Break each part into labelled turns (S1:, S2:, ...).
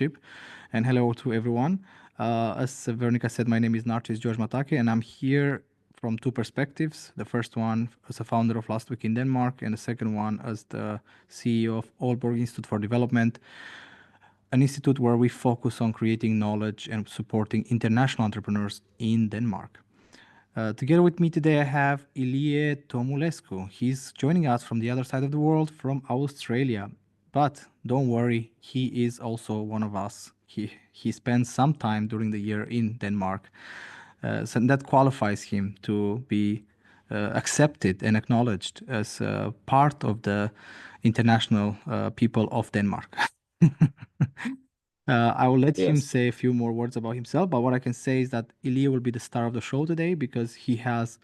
S1: Entrepreneurship. And hello to everyone. As Veronica said, my name is Narcis George Matake, and I'm here from two perspectives. The first one as a founder of Last Week in Denmark, and the second one as the CEO of Aalborg Institute for Development, an institute where we focus on creating knowledge and supporting international entrepreneurs in Denmark. Together with me today, I have Ilie Tomulescu. He's joining us from the other side of the world, from Australia. But don't worry, he is also one of us. He spends some time during the year in Denmark, so that qualifies him to be accepted and acknowledged as part of the international people of Denmark. I will let him
S2: Yes.
S1: say a few more words about himself, but what I can say is that Ilya will be the star of the show today because he has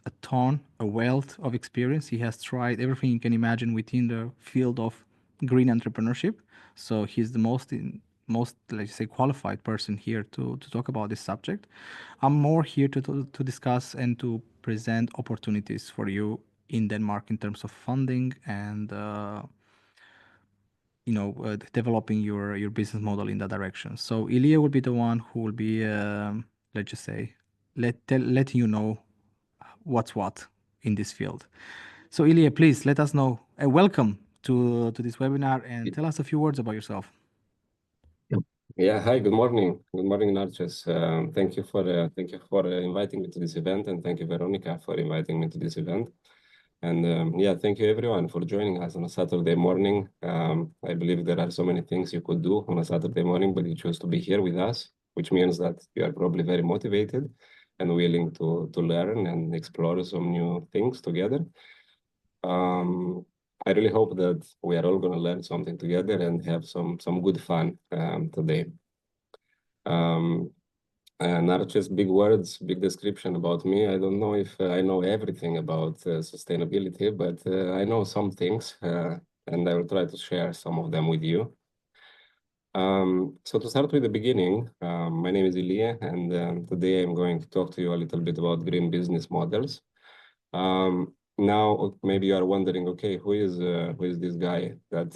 S1: a wealth of experience. He has tried everything you can imagine within the field of green entrepreneurship. So he's the most, let's say, qualified person here to talk about this subject. I'm more here to discuss and to present opportunities for you in Denmark in terms of funding and developing your business model in that direction. So Ilya will be the one who will be, let's just say, letting you know what's what in this field. So Ilya, please let us know. Welcome to this webinar and tell us a few words about yourself.
S2: Yeah. Hi. Good morning. Good morning, Narcis. Thank you for inviting me to this event, and thank you, Veronica, for inviting me to this event. And yeah, thank you everyone for joining us on a Saturday morning. I believe there are so many things you could do on a Saturday morning, but you choose to be here with us, which means that you are probably very motivated and willing to learn and explore some new things together. I really hope that we are all going to learn something together and have some good fun today. Um, Not just big words, big description about me. I don't know if I know everything about sustainability, but I know some things, and I will try to share some of them with you. So to start with the beginning, my name is Ilie, and today I'm going to talk to you a little bit about green business models. Now, maybe you are wondering, okay, who is this guy that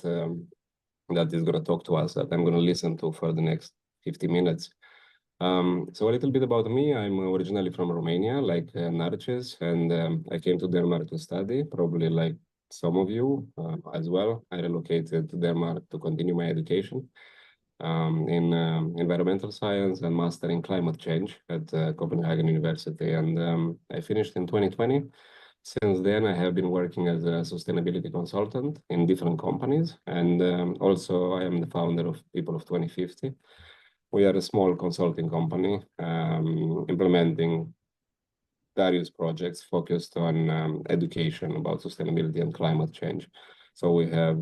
S2: is going to talk to us, that I'm going to listen to for the next 50 minutes? So a little bit about me. I'm originally from Romania, like Narcis, and I came to Denmark to study, probably like some of you as well. I relocated to Denmark to continue my education in environmental science and master in climate change at Copenhagen University. And I finished in 2020. Since then, I have been working as a sustainability consultant in different companies. And also, I am the founder of People of 2050. We are a small consulting company implementing various projects focused on education about sustainability and climate change. So we have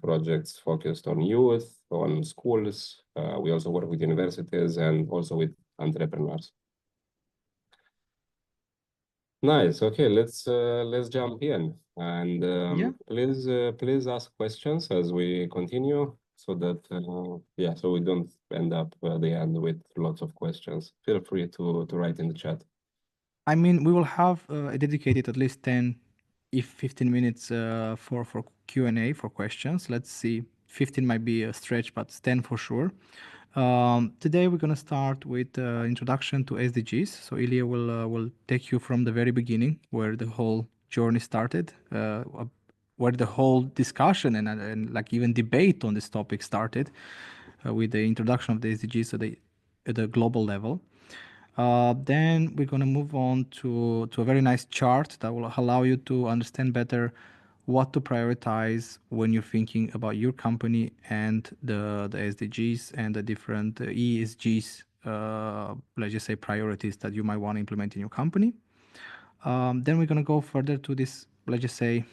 S2: projects focused on youth, on schools. We also work with universities and also with entrepreneurs. Nice. Okay, let's jump in, and
S1: Yeah.
S2: please ask questions as we continue, so that so we don't end up at the end with lots of questions. Feel free to write in the chat.
S1: I mean, we will have a dedicated at least 10, if 15 minutes for Q&A, for questions. Let's see, 15 might be a stretch, but 10 for sure. Today we're going to start with introduction to SDGs. So Ilya will take you from the very beginning, where the whole journey started, where the whole discussion and like even debate on this topic started, with the introduction of the SDGs at the global level. Then we're going to move on to a very nice chart that will allow you to understand better what to prioritize when you're thinking about your company and the SDGs and the different ESGs, let's just say priorities that you might want to implement in your company. Then we're going to go further to this, let's just say,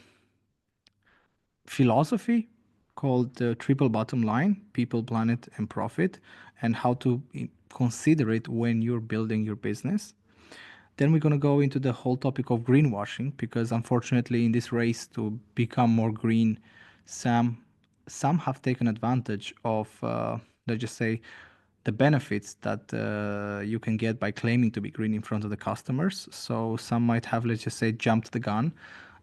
S1: philosophy called the triple bottom line: people, planet, and profit, and how to consider it when you're building your business. Then we're going to go into the whole topic of greenwashing, because unfortunately in this race to become more green, some have taken advantage of, let's just say, the benefits that you can get by claiming to be green in front of the customers. So some might have, let's just say, jumped the gun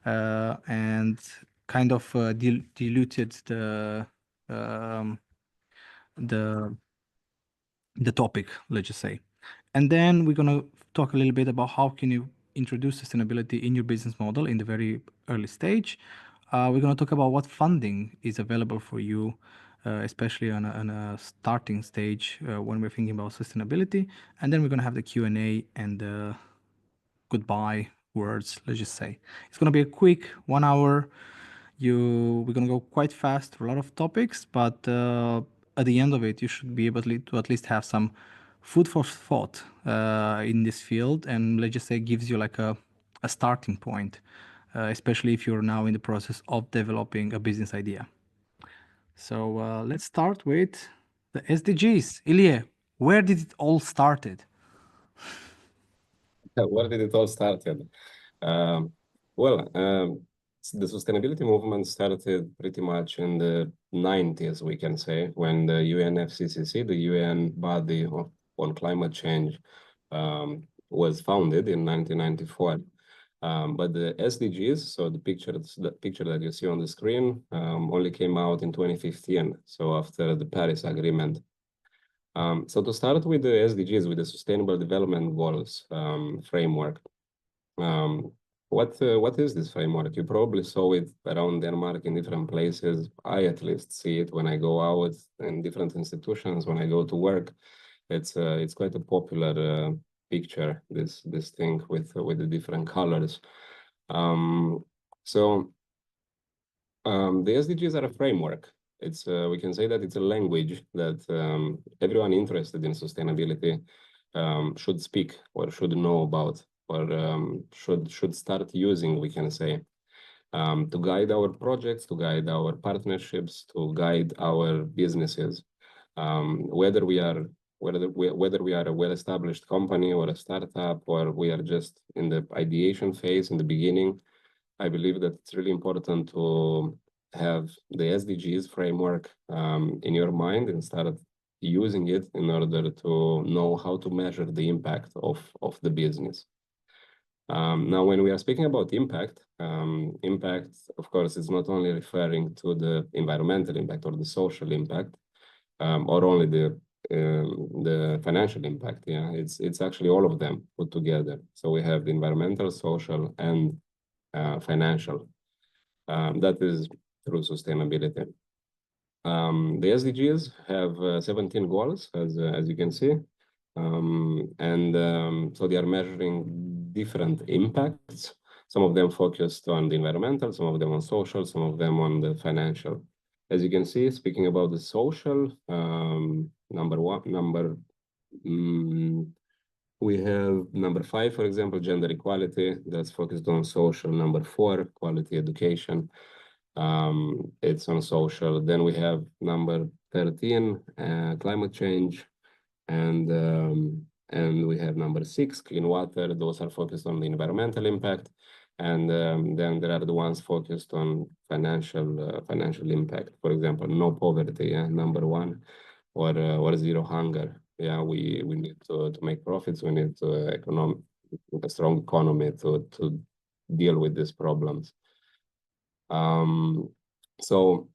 S1: and kind of diluted the the topic, let's just say. And then we're going to talk a little bit about how can you introduce sustainability in your business model in the very early stage. We're going to talk about what funding is available for you, especially on a starting stage when we're thinking about sustainability. And then we're going to have the Q&A and the goodbye words, let's just say. It's going to be a quick 1 hour. We're going to go quite fast for a lot of topics, but at the end of it, you should be able to at least have some food for thought in this field, and let's just say gives you like a starting point, especially if you're now in the process of developing a business idea. So let's start with the SDGs. Ilya, where did it all started?
S2: Where did it all start? Um, well, the sustainability movement started pretty much in the 90s, we can say, when the UNFCCC, the UN body on climate change, was founded in 1994. But the SDGs, so the picture that you see on the screen, only came out in 2015, so after the Paris Agreement. So to start with the SDGs, with the Sustainable Development Goals framework, um, what is this framework? You probably saw it around Denmark in different places. I at least see it when I go out in different institutions, when I go to work. It's quite a popular picture, this thing with the different colors. Um, so the SDGs are a framework. We can say that it's a language that everyone interested in sustainability should speak or should know about or should start using, we can say, to guide our projects, to guide our partnerships, to guide our businesses. Whether we are whether we are a well-established company or a startup, or we are just in the ideation phase in the beginning, I believe that it's really important to have the SDGs framework in your mind and start using it in order to know how to measure the impact of the business. Now, when we are speaking about impact, impact, of course, is not only referring to the environmental impact or the social impact, or only the financial impact. Yeah, it's actually all of them put together. So we have the environmental, social, and financial. That is through sustainability. The SDGs have 17 goals, as you can see. So they are measuring different impacts. Some of them focused on the environmental, some of them on social, some of them on the financial. As you can see, speaking about the social, we have number 5, for example, gender equality, that's focused on social. Number 4, quality education. It's on social. Then we have number 13, climate change, and we have number 6, clean water. Those are focused on the environmental impact, and then there are the ones focused on financial impact. For example, no poverty, yeah, number 1, or zero hunger. Yeah, we need to make profits. We need to a strong economy to deal with these problems. So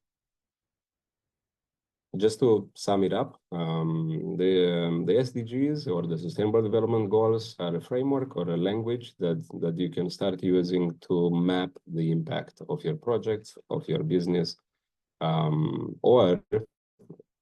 S2: just to sum it up, the SDGs or the Sustainable Development Goals are a framework or a language that you can start using to map the impact of your projects, of your business, or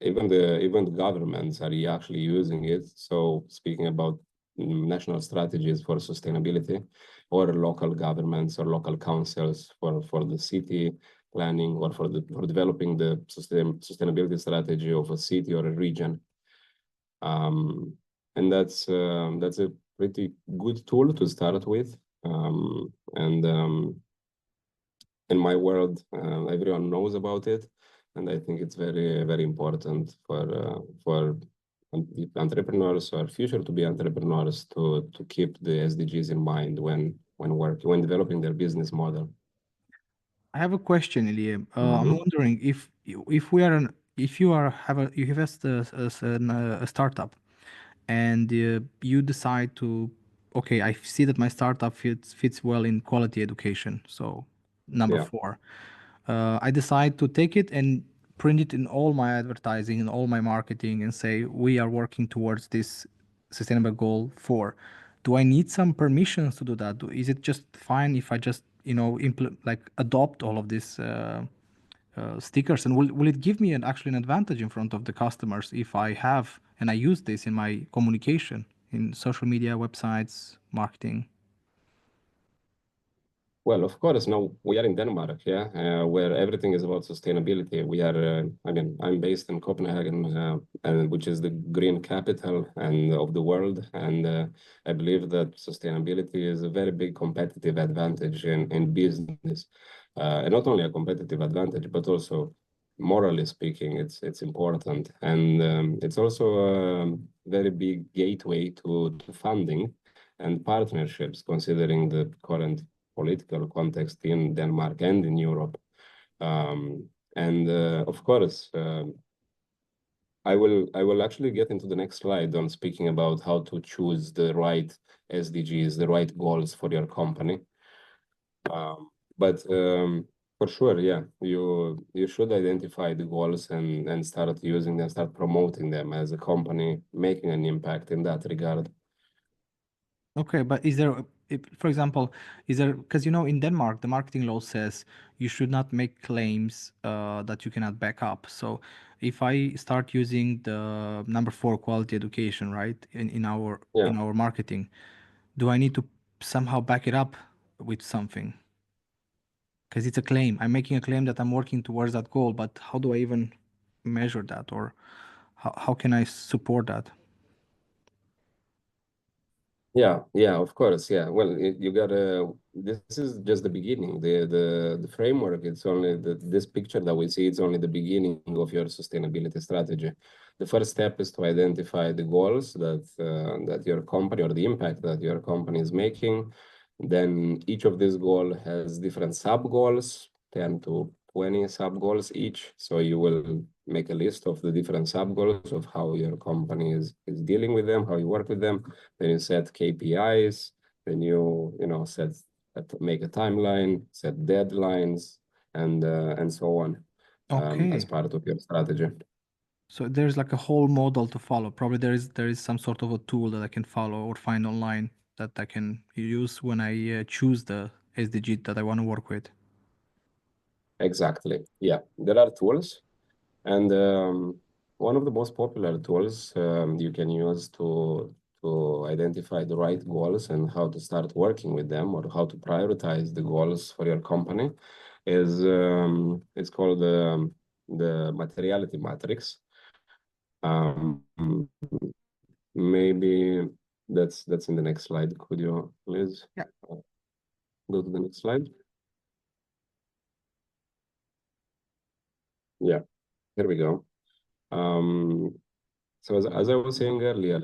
S2: even the governments are actually using it. So speaking about national strategies for sustainability, or local governments or local councils for the city planning, or for developing the sustainability strategy of a city or a region. And that's a pretty good tool to start with. In my world, everyone knows about it, and I think it's very, very important for entrepreneurs or future to be entrepreneurs to keep the SDGs in mind when developing their business model.
S1: I have a question, Ilya. I'm
S2: Mm-hmm.
S1: wondering if we are an if you are have a you have a startup, and you decide to, okay, I see that my startup fits well in quality education. So number
S2: Yeah.
S1: 4, I decide to take it and print it in all my advertising and all my marketing and say we are working towards this sustainable goal for, do I need some permissions to do that? Is it just fine if I just, you know, like adopt all of these stickers, and will it give me actually an advantage in front of the customers if I have and I use this in my communication in social media, websites, marketing?
S2: Well, of course, now we are in Denmark, yeah, where everything is about sustainability. We are, I mean, I'm based in Copenhagen, and which is the green capital and of the world, and I believe that sustainability is a very big competitive advantage in business, and not only a competitive advantage, but also morally speaking, it's important, and it's also a very big gateway to funding and partnerships, considering the current political context in Denmark and in Europe. And of course, I will actually get into the next slide on speaking about how to choose the right SDGs, the right goals for your company. But for sure, yeah, you should identify the goals and start using them, start promoting them as a company, making an impact in that regard.
S1: Okay, but is there, if, for example, is there, because you know in Denmark the marketing law says you should not make claims that you cannot back up. So if I start using the number 4 quality education, right,
S2: Yeah.
S1: in our marketing, do I need to somehow back it up with something? Because it's a claim. I'm making a claim that I'm working towards that goal, but how do I even measure that, or how can I support that?
S2: Yeah, of course. Yeah. Well, you gotta. This is just the beginning. The framework. It's only this picture that we see. It's only the beginning of your sustainability strategy. The first step is to identify the goals that your company, or the impact that your company is making. Then each of these goals has different sub goals, 10 to 20 sub goals each. So you will make a list of the different sub goals of how your company is dealing with them, how you work with them. Then you set KPIs, then you know make a timeline, set deadlines, and so on, as
S1: Okay.
S2: part of your strategy.
S1: So there's like a whole model to follow. Probably there is some sort of a tool that I can follow or find online that I can use when I choose the SDG that I want to work with.
S2: Exactly. Yeah, there are tools, and one of the most popular tools you can use to identify the right goals and how to start working with them, or how to prioritize the goals for your company is it's called the materiality matrix. Um, Maybe that's in the next slide. Could you please
S1: Yeah.
S2: go to the next slide? Yeah, here we go. So as I was saying earlier,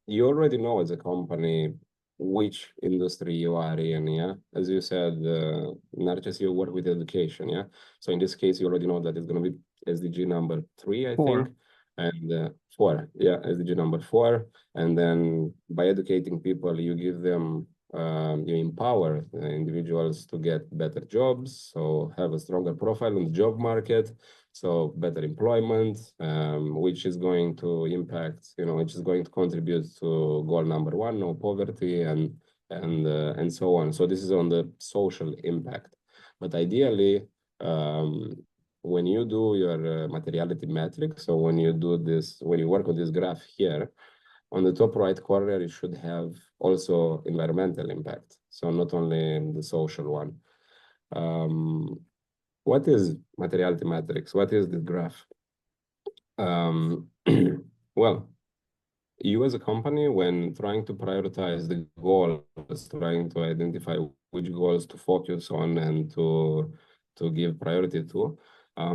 S2: you already know as a company which industry you are in, yeah. As you said, Narcissus, you work with education, yeah. So in this case, you already know that it's going to be SDG number 3, I think,
S1: 4.
S2: and 4, yeah, SDG number 4. And then by educating people, you give them, you empower individuals to get better jobs, so have a stronger profile in the job market, so better employment, which is going to impact, which is going to contribute to goal number 1, no poverty, and so on. So this is on the social impact. But ideally, when you do your materiality metric, so when you do this, when you work on this graph here, on the top right corner, it should have also environmental impact. So not only the social one. What is materiality matrix? What is the graph? Um, well, you as a company, when trying to prioritize the goals, trying to identify which goals to focus on and to give priority to,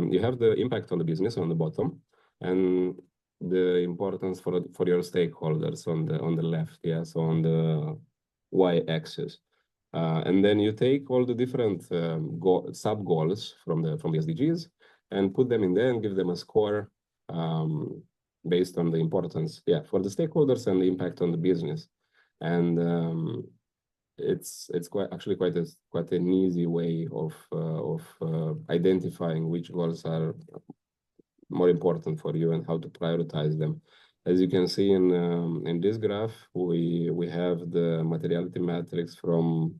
S2: you have the impact on the business on the bottom, and the importance for your stakeholders on the left, yeah, so on the y-axis. And then you take all the different sub goals from the SDGs and put them in there and give them a score based on the importance, yeah, for the stakeholders and the impact on the business. And it's quite an easy way of identifying which goals are more important for you and how to prioritize them. As you can see in this graph, we have the materiality matrix from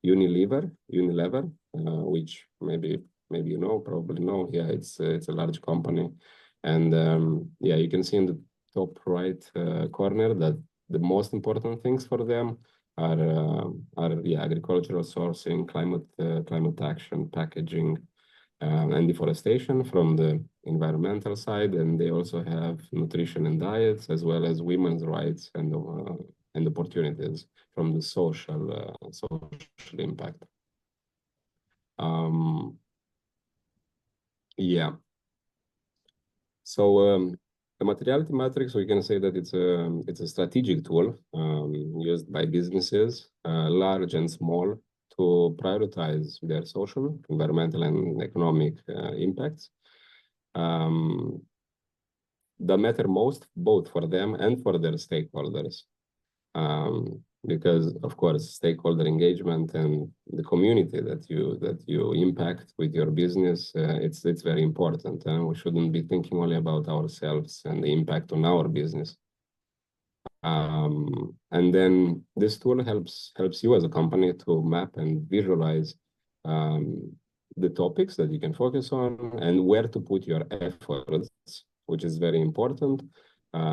S2: Unilever, which maybe you know, probably know. Yeah, it's a large company, and yeah, you can see in the top right corner that the most important things for them are yeah, agricultural sourcing, climate action, packaging, and deforestation from the environmental side, and they also have nutrition and diets as well as women's rights and opportunities from the social impact. Um, yeah. So the materiality matrix, we can say that it's a strategic tool used by businesses, large and small, to prioritize their social, environmental, and economic impacts that matter most both for them and for their stakeholders. Because of course, stakeholder engagement and the community that you impact with your business, it's very important. We shouldn't be thinking only about ourselves and the impact on our business. And then this tool helps you as a company to map and visualize the topics that you can focus on and where to put your efforts, which is very important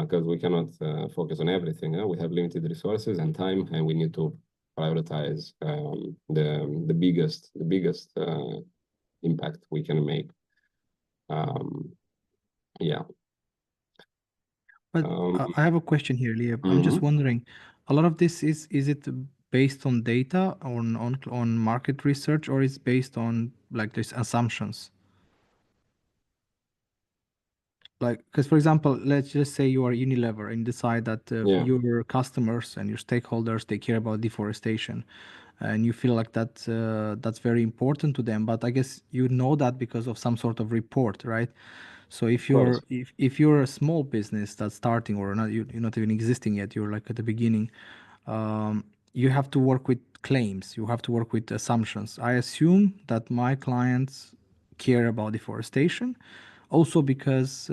S2: because we cannot focus on everything. We have limited resources and time, and we need to prioritize the biggest impact we can make. Yeah.
S1: But I have a question here, Leah. I'm just wondering, a lot of this is it based on data on market research, or is based on like these assumptions? Like, because for example, let's just say you are Unilever and decide that
S2: Yeah.
S1: your customers and your stakeholders, they care about deforestation, and you feel like that's very important to them. But I guess you know that because of some sort of report, right? So if
S2: Of course.
S1: if you're a small business that's starting, or not, you're not even existing yet, you're like at the beginning, you have to work with claims, you have to work with assumptions. I assume that my clients care about deforestation, also because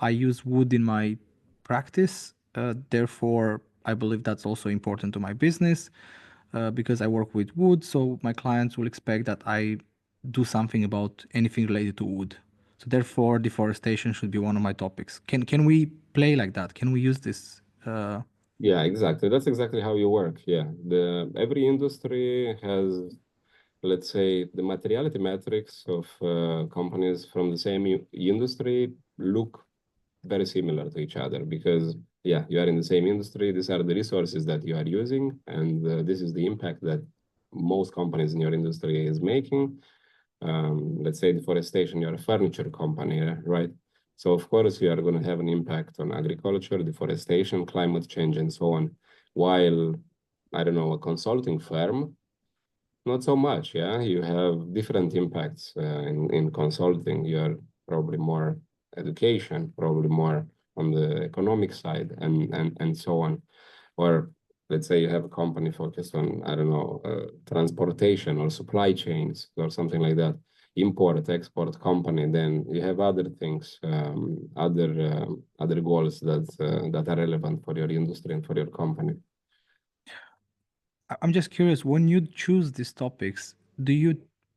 S1: I use wood in my practice. Therefore, I believe that's also important to my business because I work with wood. So my clients will expect that I do something about anything related to wood. So therefore, deforestation should be one of my topics. Can we play like that? Can we use this?
S2: Yeah, exactly. That's exactly how you work. Yeah. Every industry has, let's say, the materiality metrics of companies from the same industry look very similar to each other because, yeah, you are in the same industry. These are the resources that you are using, and this is the impact that most companies in your industry is making. Let's say deforestation, you're a furniture company, right? So of course you are going to have an impact on agriculture, deforestation, climate change, and so on. While, I don't know, a consulting firm, not so much, yeah. You have different impacts in consulting. You're probably more education, probably more on the economic side, and so on. Or let's say you have a company focused on, I don't know, transportation or supply chains or something like that, import, export company, then you have other things, other goals that are relevant for your industry and for your company.
S1: I'm just curious, when you choose these topics, do you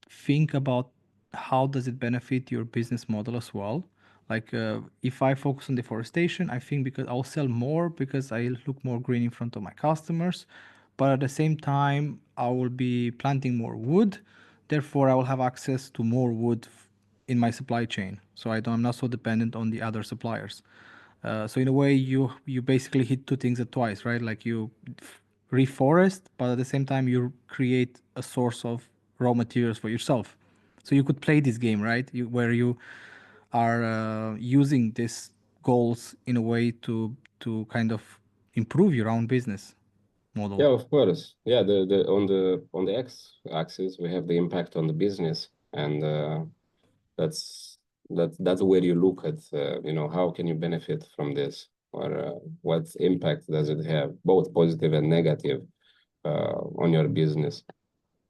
S1: think about how does it benefit your business model as well? Like if I focus on deforestation, I think because I'll sell more because I look more green in front of my customers, but at the same time, I will be planting more wood. Therefore, I will have access to more wood in my supply chain. So I'm not so dependent on the other suppliers. So in a way, you basically hit two things at twice, right? Like you reforest, but at the same time you create a source of raw materials for yourself. So you could play this game, right? Where you are using these goals in a way to kind of improve your own business model.
S2: Yeah, of course. Yeah, on the x-axis we have the impact on the business, and that's that's where you look at you know, how can you benefit from this, or what impact does it have, both positive and negative. on your business.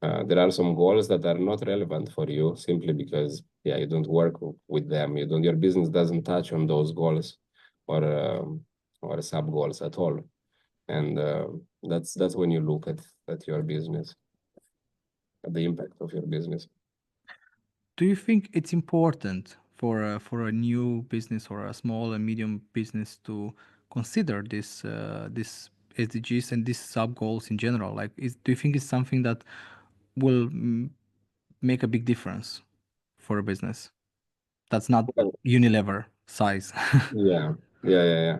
S2: There are some goals that are not relevant for you simply because, yeah, you don't work with them. Your business doesn't touch on those goals or sub goals at all. And that's when you look at your business, at the impact of your business.
S1: Do you think it's important for a new business or a small and medium business to consider this SDGs and these sub goals in general? Like, do you think it's something that will make a big difference for a business that's not
S2: Well,
S1: Unilever size?
S2: yeah, yeah.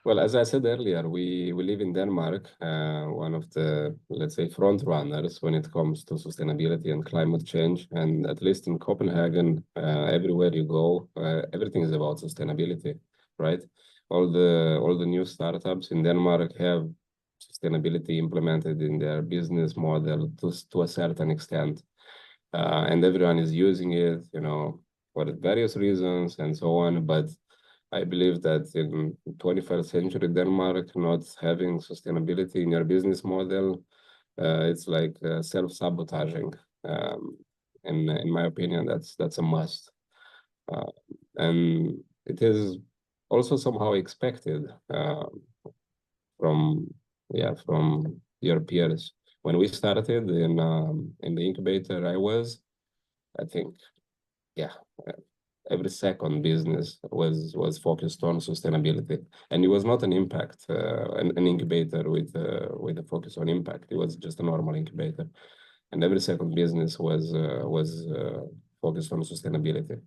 S2: Well, as I said earlier, we live in Denmark, one of the, let's say, front runners when it comes to sustainability and climate change. And at least in Copenhagen, everywhere you go, everything is about sustainability, right? All the new startups in Denmark have sustainability implemented in their business model to a certain extent. And everyone is using it, for various reasons and so on. But I believe that in 21st century Denmark, not having sustainability in your business model, it's like self-sabotaging. Um, in my opinion, that's a must. Uh, and it is also somehow expected from from your peers. When we started in the incubator, I think, yeah, every second business was focused on sustainability, and it was not an impact an incubator with a focus on impact. It was just a normal incubator, and every second business was focused on sustainability,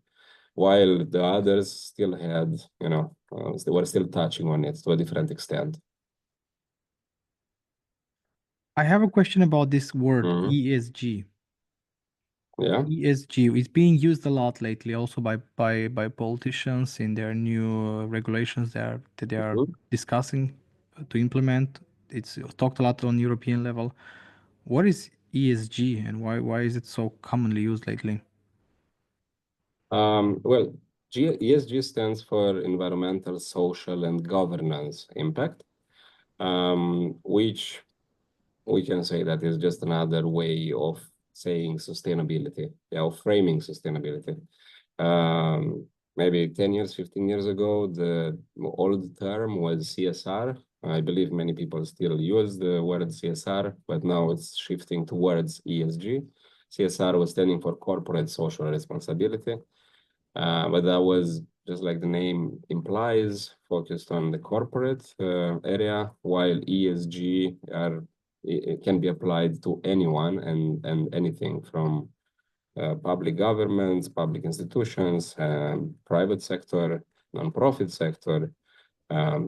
S2: while the others still had, they were still touching on it to a different extent.
S1: I have a question about this word
S2: Hmm.
S1: ESG.
S2: Yeah.
S1: ESG is being used a lot lately, also by politicians in their new regulations that they are
S2: Mhm.
S1: discussing to implement. It's talked a lot on European level. What is ESG and why is it so commonly used lately?
S2: Well, ESG stands for environmental, social, and governance impact, which we can say that is just another way of saying sustainability, yeah, of framing sustainability. Um, Maybe 10 years, 15 years ago, the old term was CSR. I believe many people still use the word CSR, but now it's shifting towards ESG. CSR was standing for corporate social responsibility, but that was just like the name implies, focused on the corporate area, while ESG it can be applied to anyone and anything from public governments, public institutions, private sector, nonprofit sector,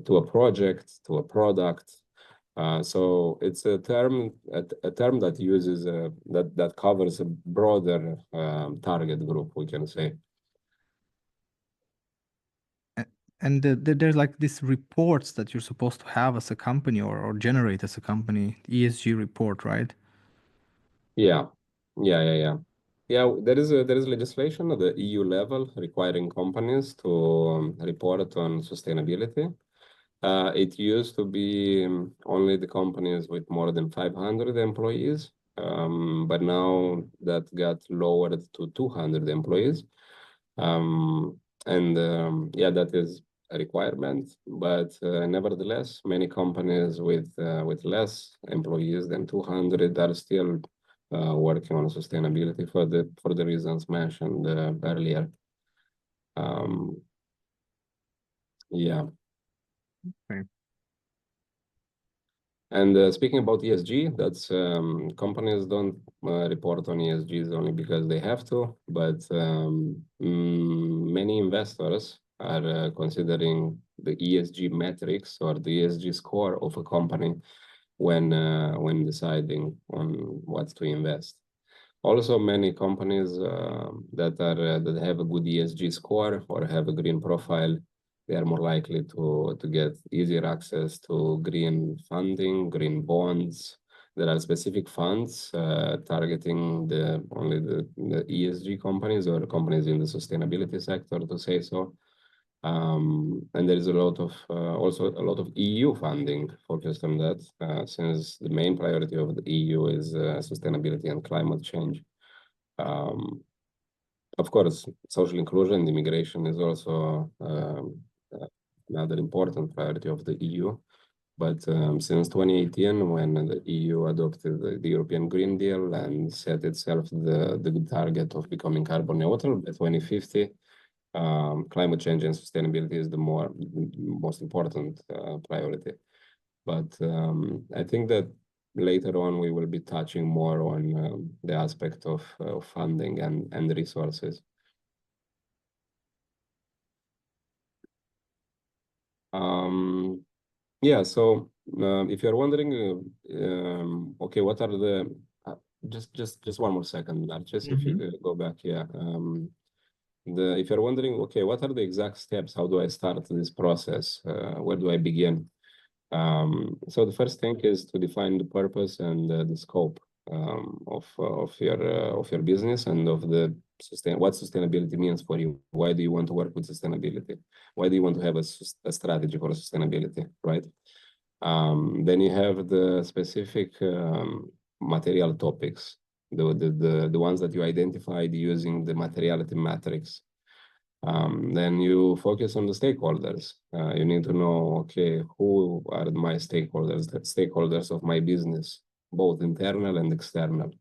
S2: to a project, to a product. So it's a term that uses that covers a broader target group, we can say.
S1: And there's like these reports that you're supposed to have as a company or generate as a company, ESG report, right?
S2: Yeah, yeah. Yeah, there is legislation at the EU level requiring companies to report on sustainability. It used to be only the companies with more than 500 employees, but now that got lowered to 200 employees. And yeah, that is a requirement, but nevertheless, many companies with less employees than 200 are still working on sustainability for the reasons mentioned earlier. Um, yeah.
S1: Okay.
S2: And speaking about ESG, that's companies don't report on ESGs only because they have to, but many investors are considering the ESG metrics or the ESG score of a company when deciding on what to invest. Also, many companies that have a good ESG score or have a green profile, they are more likely to get easier access to green funding, green bonds. There are specific funds targeting only the ESG companies or companies in the sustainability sector, to say so. And there is a lot of also a lot of EU funding focused on that, since the main priority of the EU is sustainability and climate change. Of course, social inclusion and immigration is also another important priority of the EU. But since 2018, when the EU adopted the European Green Deal and set itself the target of becoming carbon neutral by 2050, climate change and sustainability is the most important priority. But I think that later on we will be touching more on the aspect of funding and resources. Yeah, so if you're wondering, okay, what are the just one more second, Narcis, if you could go back, yeah. If you're wondering, okay, what are the exact steps? How do I start this process? Where do I begin? So the first thing is to define the purpose and the scope of your business and of the what sustainability means for you. Why do you want to work with sustainability? Why do you want to have a strategy for sustainability, right? Then you have the specific material topics, the ones that you identified using the materiality matrix. Then you focus on the stakeholders. You need to know, okay, who are my stakeholders, the stakeholders of my business, both internal and external.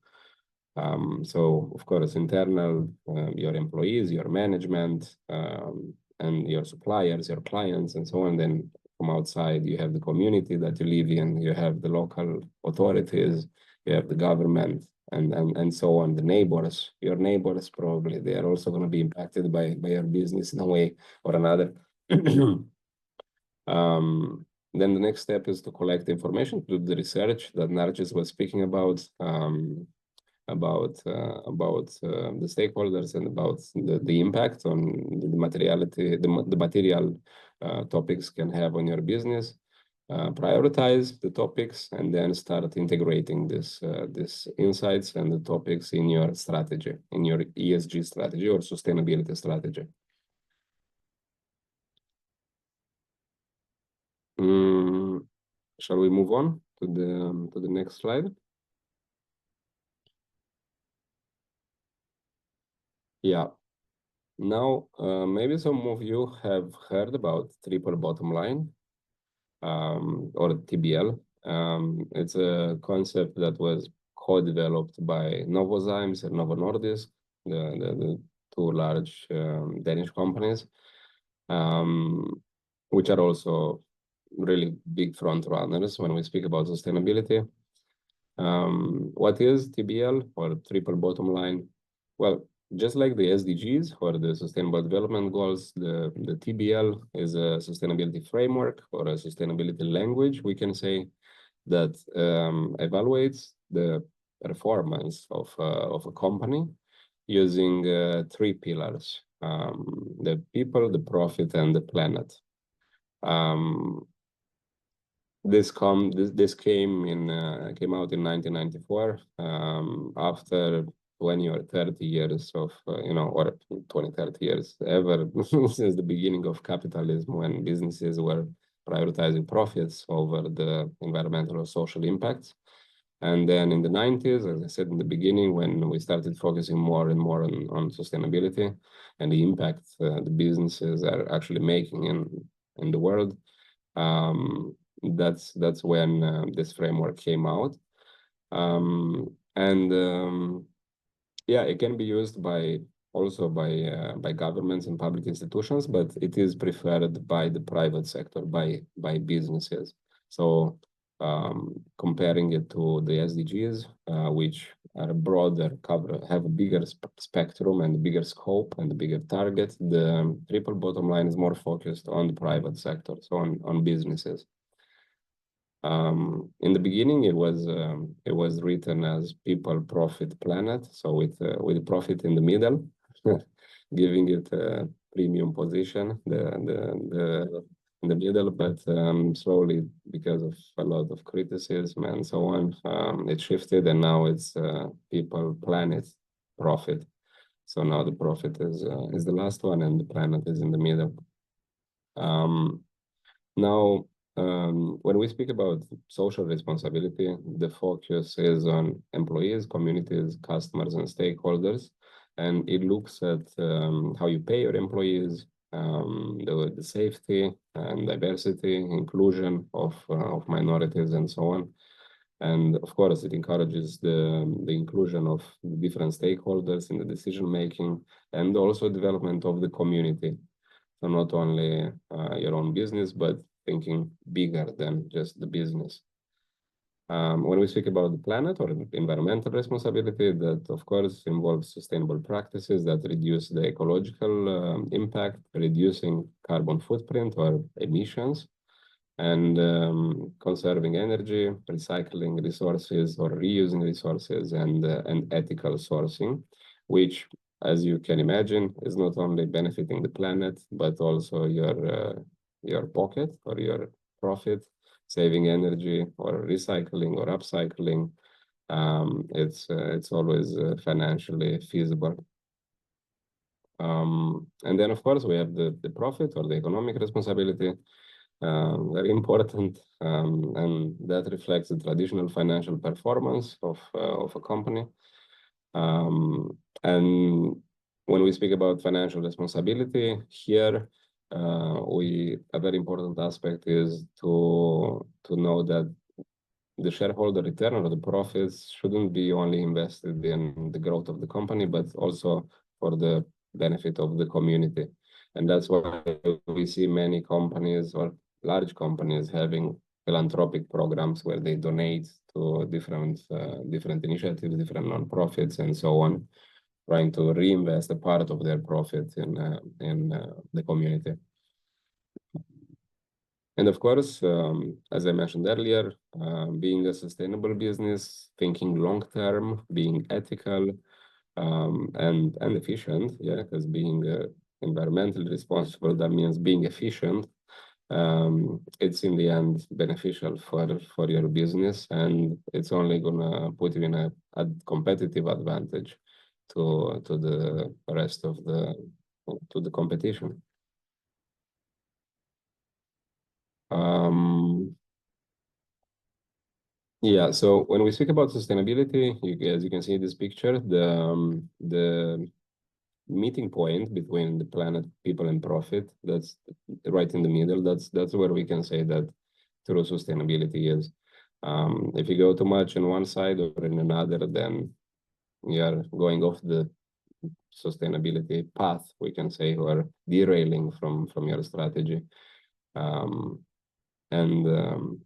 S2: So, of course, internal, your employees, your management, and your suppliers, your clients, and so on. Then from outside, you have the community that you live in, you have the local authorities, you have the government, and so on. The neighbors, your neighbors probably, they are also going to be impacted by your business in a way or another. Then the next step is to collect information, to do the research that Narcis was speaking about the stakeholders and about the impact on the materiality, the material topics can have on your business. Prioritize the topics and then start integrating this insights and the topics in your strategy, in your ESG strategy or sustainability strategy. Shall we move on to the next slide? Yeah. Now, maybe some of you have heard about triple bottom line, or TBL. It's a concept that was co-developed by Novozymes and Novo Nordisk, the two large Danish companies, which are also really big front runners when we speak about sustainability. What is TBL, or triple bottom line? Well, just like the SDGs or the Sustainable Development Goals, the TBL is a sustainability framework or a sustainability language, we can say, that evaluates the performance of a company using three pillars: the people, the profit, and the planet. This came out in 1994, after 20 or 30 years of, or 20, 30 years ever since the beginning of capitalism, when businesses were prioritizing profits over the environmental or social impacts. And then in the 90s, as I said in the beginning, when we started focusing more and more on sustainability and the impact the businesses are actually making in the world, that's when this framework came out. Yeah, it can be used by governments and public institutions, but it is preferred by the private sector, by businesses. So comparing it to the SDGs, which are broader, have a bigger spectrum and bigger scope and a bigger target, the triple bottom line is more focused on the private sector, so on businesses. In the beginning, it was written as people, profit, planet, so with profit in the middle, giving it a premium position in the middle. But slowly, because of a lot of criticism and so on, it shifted, and now it's people, planet, profit. So now the profit is the last one, and the planet is in the middle. Um, Now, when we speak about social responsibility, the focus is on employees, communities, customers, and stakeholders. And it looks at how you pay your employees, the safety and diversity, inclusion of minorities, and so on. And of course, it encourages the inclusion of the different stakeholders in the decision making and also development of the community. So not only your own business, but thinking bigger than just the business. When we speak about the planet or environmental responsibility, that of course involves sustainable practices that reduce the ecological impact, reducing carbon footprint or emissions, and conserving energy, recycling resources or reusing resources, and ethical sourcing, which, as you can imagine, is not only benefiting the planet but also your pocket or your profit, saving energy or recycling or upcycling. It's always financially feasible. And then, of course, we have the profit or the economic responsibility, very important, and that reflects the traditional financial performance of a company. And when we speak about financial responsibility here, a very important aspect is to know that the shareholder return or the profits shouldn't be only invested in the growth of the company, but also for the benefit of the community. And that's why we see many companies or large companies having philanthropic programs where they donate to different initiatives, different nonprofits, and so on, trying to reinvest a part of their profit in the community. And of course, as I mentioned earlier, being a sustainable business, thinking long term, being ethical, and efficient, yeah, because being environmentally responsible, that means being efficient. It's in the end beneficial for your business, and it's only gonna put you in a competitive advantage to the rest of the competition. Um, Yeah, so when we speak about sustainability, as you can see in this picture, the meeting point between the planet, people, and profit, that's right in the middle. That's where we can say that true sustainability is. If you go too much on one side or in another, then you are going off the sustainability path, we can say, or derailing from your strategy. Um, and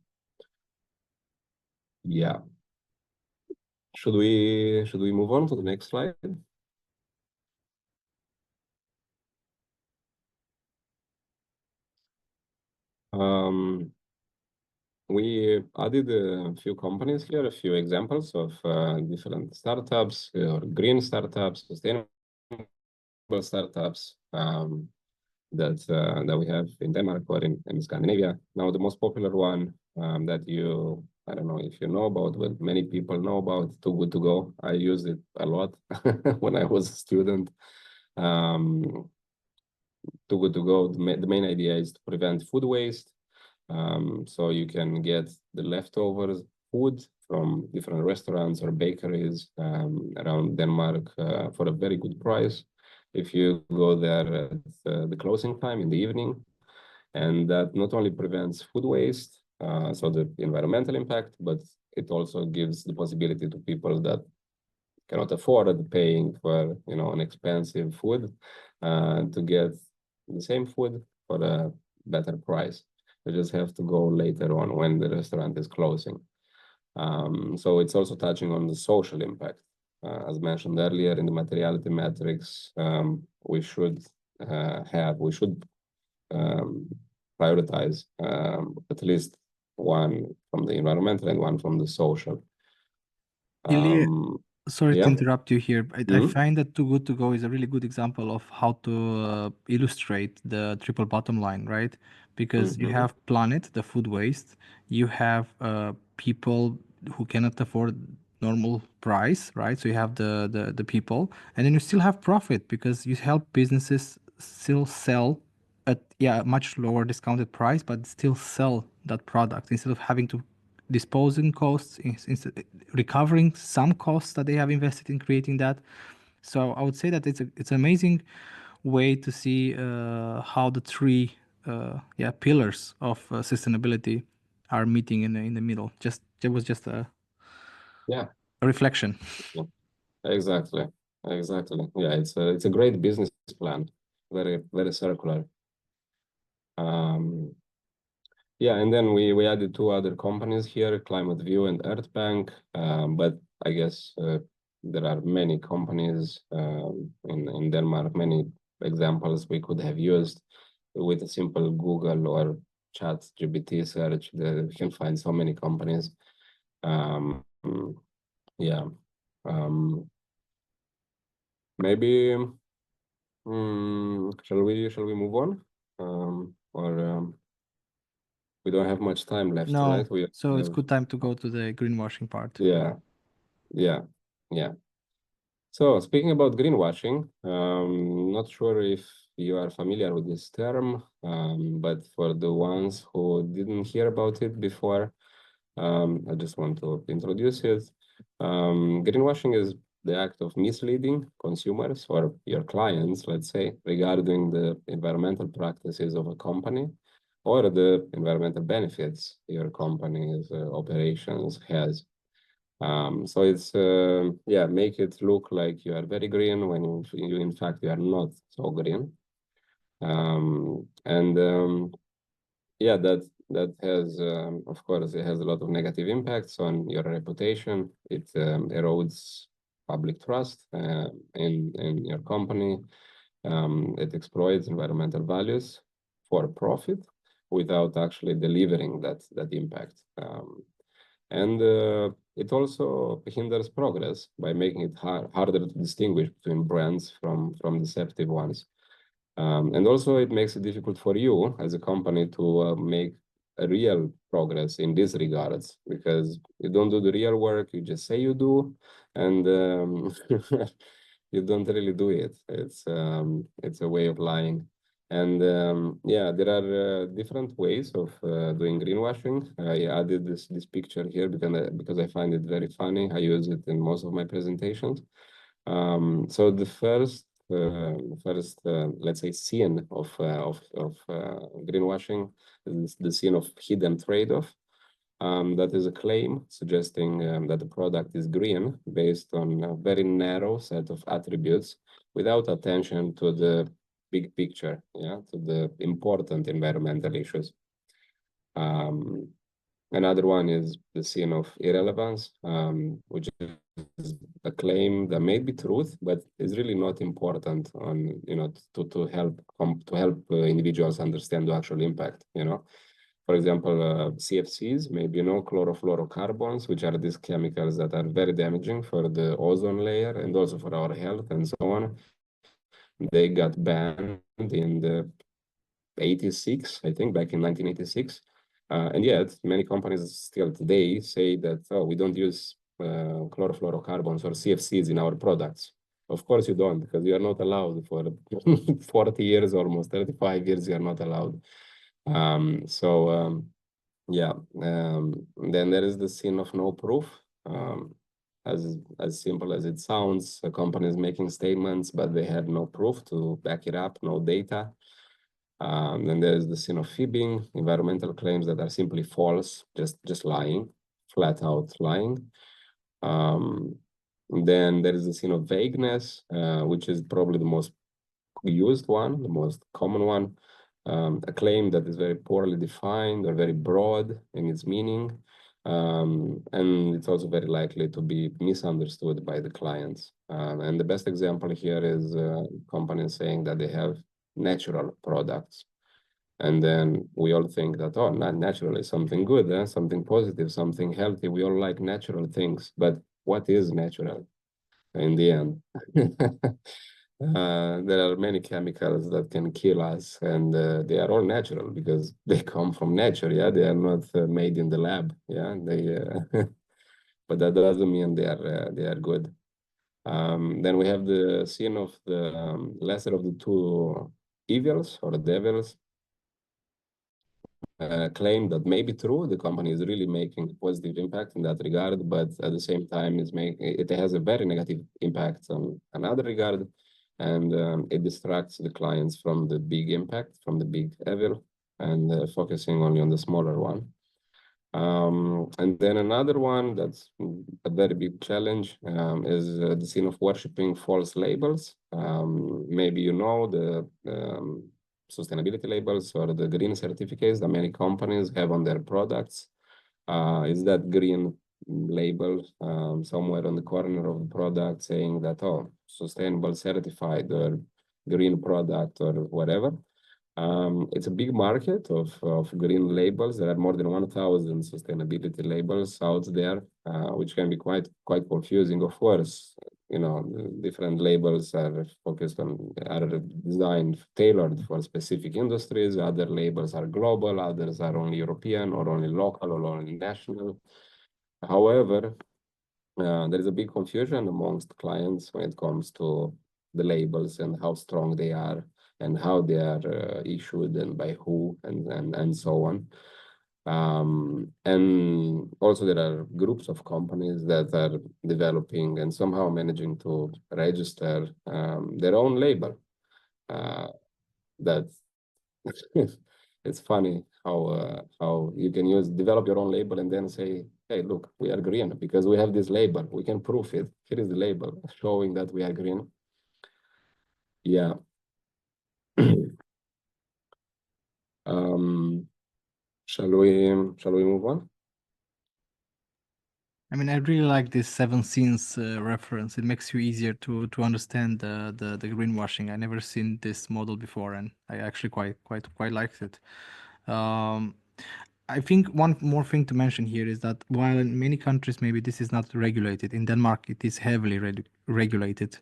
S2: yeah. Should we move on to the next slide? Um, we added a few companies here, a few examples of different startups or green startups, sustainable startups that we have in Denmark or in Scandinavia. Now, the most popular one that I don't know if you know about, but many people know about, Too Good To Go. I used it a lot when I was a student. Um, Too Good To Go, the main idea is to prevent food waste. So you can get the leftovers food from different restaurants or bakeries around Denmark for a very good price if you go there at the closing time in the evening. And that not only prevents food waste, so the environmental impact, but it also gives the possibility to people that cannot afford paying for an expensive food to get the same food for a better price. You just have to go later on when the restaurant is closing. So it's also touching on the social impact. As mentioned earlier in the materiality metrics, we should prioritize at least one from the environmental and one from the social.
S1: Ilya, sorry to
S2: Yeah.
S1: interrupt you here. I
S2: Mhm.
S1: find that Too Good To Go is a really good example of how to illustrate the triple bottom line, right? Because you
S2: Mhm.
S1: have planet, the food waste, you have people who cannot afford normal price, right? So you have the people, and then you still have profit because you help businesses still sell at much lower discounted price, but still sell that product instead of having to disposing costs, instead recovering some costs that they have invested in creating that. So I would say that it's an amazing way to see how the three pillars of sustainability are meeting in the middle. Just it was just
S2: Yeah,
S1: a reflection.
S2: yeah, exactly, exactly. Yeah, it's a great business plan, very circular. Um, Yeah, and then we added two other companies here, Climate View and Earth Bank. But I guess there are many companies in Denmark, many examples we could have used with a simple Google or Chat GPT search. We can find so many companies. Um, yeah. Maybe shall we move on? Or we don't have much time left,
S1: No,
S2: right? We
S1: so it's
S2: have
S1: good time to go to the greenwashing part.
S2: Yeah, yeah, yeah. So speaking about greenwashing, not sure if you are familiar with this term, but for the ones who didn't hear about it before, I just want to introduce it. Greenwashing is the act of misleading consumers or your clients, let's say, regarding the environmental practices of a company or the environmental benefits your company's operations has. So it's make it look like you are very green when you in fact you are not so green. And yeah, that has of course it has a lot of negative impacts on your reputation. It erodes public trust in your company. It exploits environmental values for profit without actually delivering that impact. And it also hinders progress by making it harder to distinguish between brands from deceptive ones. And also it makes it difficult for you as a company to make a real progress in these regards because you don't do the real work, you just say you do, and you don't really do it. It's a way of lying. And yeah, there are different ways of doing greenwashing. I added this picture here because I find it very funny. I use it in most of my presentations. So the first let's say scene of greenwashing is the scene of hidden trade-off. That is a claim suggesting that the product is green based on a very narrow set of attributes without attention to the big picture, yeah, to the important environmental issues. Um, Another one is the scene of irrelevance, which is a claim that may be truth, but is really not important on, to help individuals understand the actual impact, For example, CFCs, maybe chlorofluorocarbons, which are these chemicals that are very damaging for the ozone layer and also for our health and so on. They got banned in the 86, I think, back in 1986. And yet, many companies still today say that, oh, we don't use chlorofluorocarbons or CFCs in our products. Of course you don't, because you are not allowed for 40 years, almost 35 years, you are not allowed. Yeah, then there is the sin of no proof. Um, as simple as it sounds, a company is making statements, but they have no proof to back it up, no data. Then there's the sin of fibbing, environmental claims that are simply false, just lying, flat out lying. Um, then there is the sin of vagueness, which is probably the most used one, the most common one. A claim that is very poorly defined or very broad in its meaning. And it's also very likely to be misunderstood by the clients. And the best example here is companies saying that they have natural products. And then we all think that, oh, not natural is something good, something positive, something healthy. We all like natural things. But what is natural in the end? There are many chemicals that can kill us, and they are all natural because they come from nature. Yeah, they are not made in the lab. Yeah, but that doesn't mean they are good. Then we have the sin of the lesser of the two evils or devils claim that maybe true, the company is really making a positive impact in that regard, but at the same time, it has a very negative impact on another regard, and it distracts the clients from the big impact, from the big evil, and focusing only on the smaller one. And then another one that's a very big challenge is the sin of worshiping false labels. Maybe you know the sustainability labels or the green certificates that many companies have on their products. Is that green label somewhere on the corner of the product saying that, oh, sustainable certified or green product or whatever. It's a big market of green labels. There are more than 1,000 sustainability labels out there, which can be quite confusing. Of course, you know, different labels are designed, tailored for specific industries. Other labels are global, others are only European or only local or only national. However, there is a big confusion amongst clients when it comes to the labels and how strong they are and how they are issued and by who and so on. And also there are groups of companies that are developing and somehow managing to register their own label. That it's funny how you can develop your own label and then say, hey, look, we are green because we have this label. We can prove it. Here is the label showing that we are green. Yeah. um, shall we move on?
S1: I mean, I really like this seven scenes reference. It makes you easier to understand the greenwashing. I never seen this model before, and I actually quite liked it. Um, I think one more thing to mention here is that while in many countries maybe this is not regulated, in Denmark it is heavily regulated.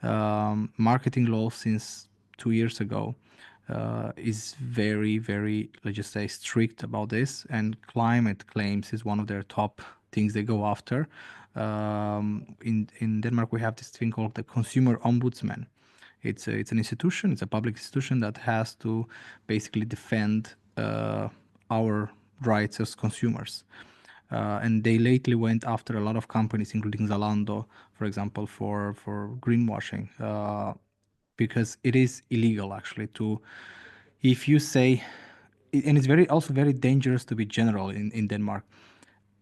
S1: Marketing law since 2 years ago is very, let's just say, strict about this, and climate claims is one of their top things they go after. In Denmark we have this thing called the consumer ombudsman. It's an institution, it's a public institution that has to basically defend our rights as consumers. And they lately went after a lot of companies, including Zalando, for example, for greenwashing, because it is illegal actually to, if you say, and it's very dangerous to be general in Denmark.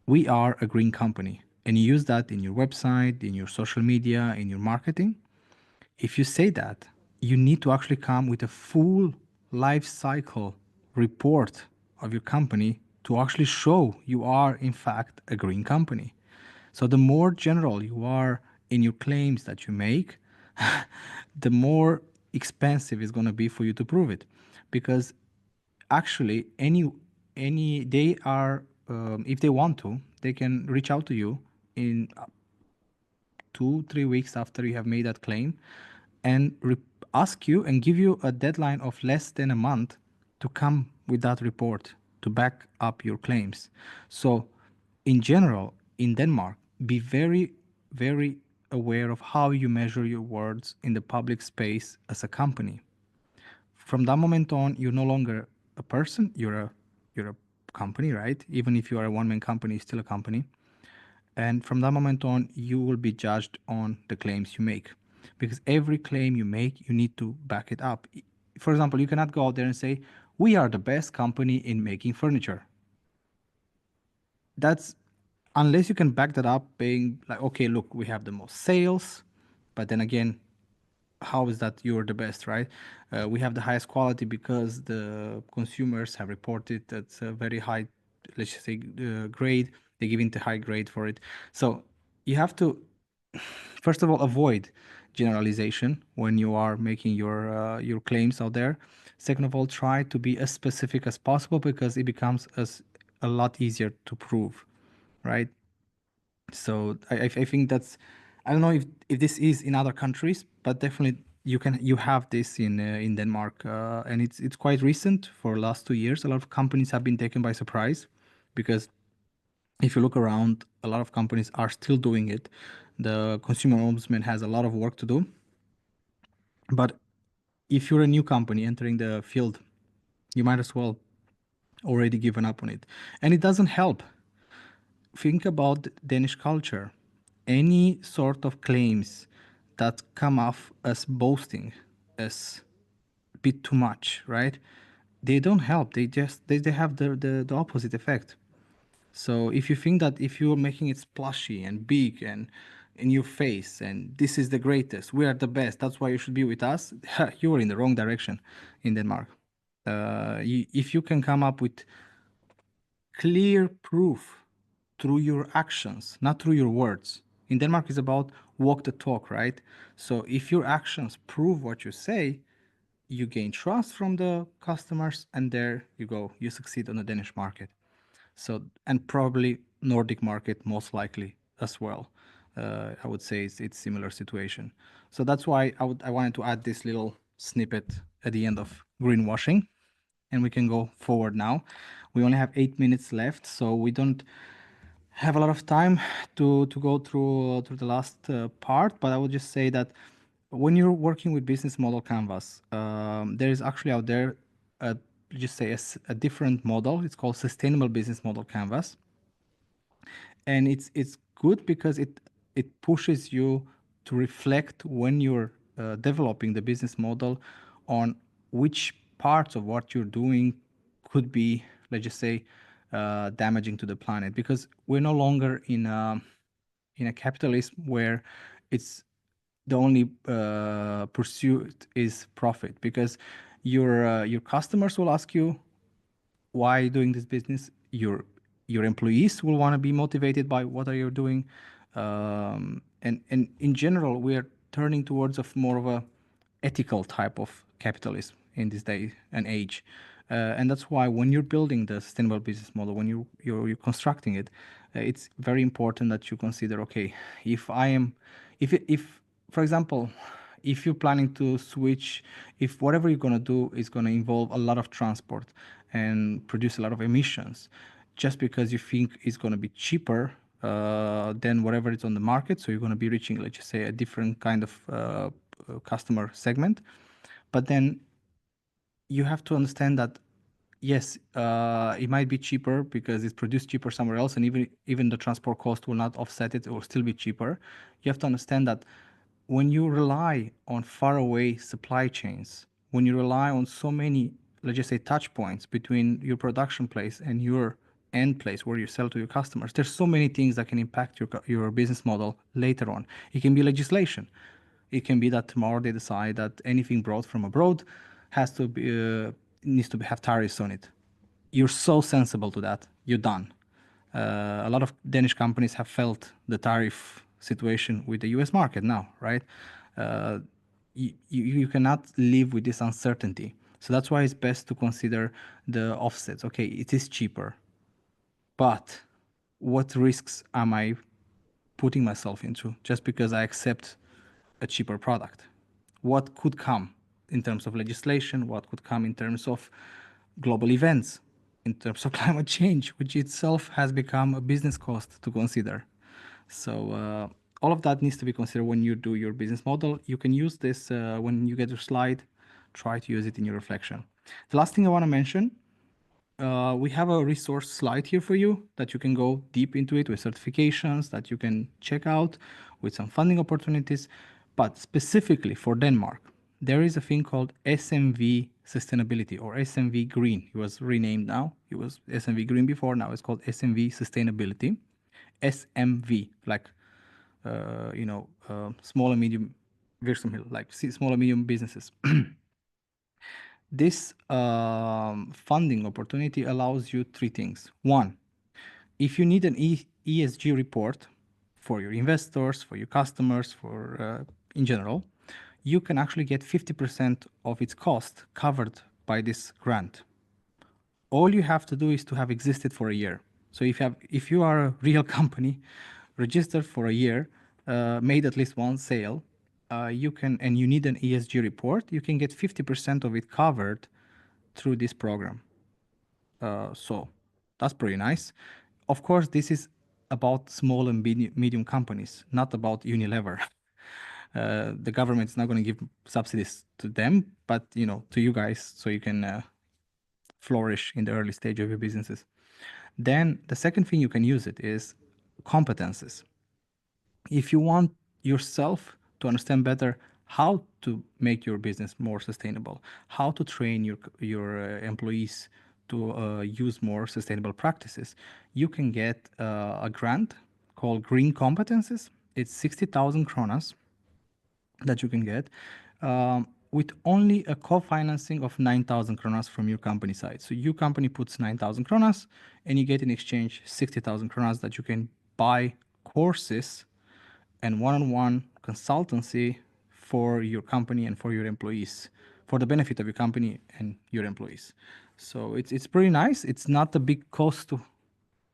S1: We are a green company, and you use that in your website, in your social media, in your marketing. If you say that, you need to actually come with a full life cycle report of your company to actually show you are, in fact, a green company. So the more general you are in your claims that you make, the more expensive it's going to be for you to prove it. Because actually, any they are, if they want to, they can reach out to you in 2-3 weeks after you have made that claim and ask you and give you a deadline of less than a month to come with that report to back up your claims. So, in general, in Denmark, be very aware of how you measure your words in the public space as a company. From that moment on, you're no longer a person, you're a company, right? Even if you are a one-man company, it's still a company. And from that moment on, you will be judged on the claims you make. Because every claim you make, you need to back it up. For example, you cannot go out there and say, we are the best company in making furniture. That's unless you can back that up, being like, okay, look, we have the most sales. But then again, how is that you're the best, right? We have the highest quality because the consumers have reported that's a very high, let's just say, grade. They give it a high grade for it. So you have to, first of all, avoid generalization when you are making your claims out there. Second of all, try to be as specific as possible because it becomes a lot easier to prove, right? So I think that's, I don't know if this is in other countries, but definitely you have this in Denmark, and it's quite recent. For the last 2 years, a lot of companies have been taken by surprise, because if you look around, a lot of companies are still doing it. The consumer ombudsman has a lot of work to do, but if you're a new company entering the field, you might as well already given up on it. And it doesn't help. Think about Danish culture. Any sort of claims that come off as boasting, as a bit too much, right? They don't help. They have the opposite effect. So if you think that if you're making it splashy and big and in your face and this is the greatest, we are the best, that's why you should be with us, you are in the wrong direction in Denmark. If you can come up with clear proof through your actions, not through your words. In Denmark, is about walk the talk, right? So if your actions prove what you say, you gain trust from the customers, and there you go, you succeed on the Danish market. So, and probably Nordic market most likely as well. I would say it's similar situation. So that's why I wanted to add this little snippet at the end of greenwashing, and we can go forward now. We only have 8 minutes left, so we don't have a lot of time to go through the last part. But I would just say that when you're working with business model canvas, there is actually out there a, just say a different model. It's called sustainable business model canvas, and it's good because it pushes you to reflect when you're developing the business model on which parts of what you're doing could be, let's just say, damaging to the planet, because we're no longer in a capitalism where it's the only pursuit is profit, because your customers will ask you why doing this business. Your employees will want to be motivated by what are you doing, and in general we are turning towards a more of a ethical type of capitalism in this day and age. And that's why when you're building the sustainable business model, when you're constructing it, it's very important that you consider, okay, if I am, if for example, if you're planning to switch, if whatever you're going to do is going to involve a lot of transport and produce a lot of emissions, just because you think it's going to be cheaper than whatever is on the market, so you're going to be reaching, let's just say, a different kind of customer segment. But then you have to understand that yes, it might be cheaper because it's produced cheaper somewhere else, and even the transport cost will not offset it. It will still be cheaper. You have to understand that when you rely on faraway supply chains, when you rely on so many, let's just say, touch points between your production place and your end place where you sell to your customers, there's so many things that can impact your business model later on. It can be legislation. It can be that tomorrow they decide that anything brought from abroad has to be needs to have tariffs on it. You're so sensible to that, you're done. A lot of Danish companies have felt the tariff situation with the US market now, right? You cannot live with this uncertainty. So that's why it's best to consider the offsets. Okay, it is cheaper, but what risks am I putting myself into just because I accept a cheaper product? What could come in terms of legislation? What could come in terms of global events, in terms of climate change, which itself has become a business cost to consider? So all of that needs to be considered when you do your business model. You can use this when you get your slide, try to use it in your reflection. The last thing I want to mention, we have a resource slide here for you that you can go deep into it with certifications that you can check out with some funding opportunities. But specifically for Denmark, there is a thing called SMV Sustainability, or SMV Green. It was renamed now. It was SMV Green before. Now it's called SMV Sustainability. SMV, like small and medium, like small and medium businesses. This funding opportunity allows you three things. One, if you need an ESG report for your investors, for your customers, for in general, you can actually get 50% of its cost covered by this grant. All you have to do is to have existed for a year. So if you are a real company, registered for a year, made at least one sale, you can, and you need an ESG report, you can get 50% of it covered through this program. So that's pretty nice. Of course, this is about small and medium companies, not about Unilever. The government is not going to give subsidies to them, but to you guys, so you can flourish in the early stage of your businesses. Then the second thing you can use it is competences. If you want yourself to understand better how to make your business more sustainable, how to train your employees to use more sustainable practices, you can get a grant called Green Competences. It's 60,000 kronas that you can get with only a co-financing of 9,000 kronas from your company side. So your company puts 9,000 kronas and you get in exchange 60,000 kronas that you can buy courses and one-on-one consultancy for your company and for your employees, for the benefit of your company and your employees. So it's pretty nice. It's not a big cost to.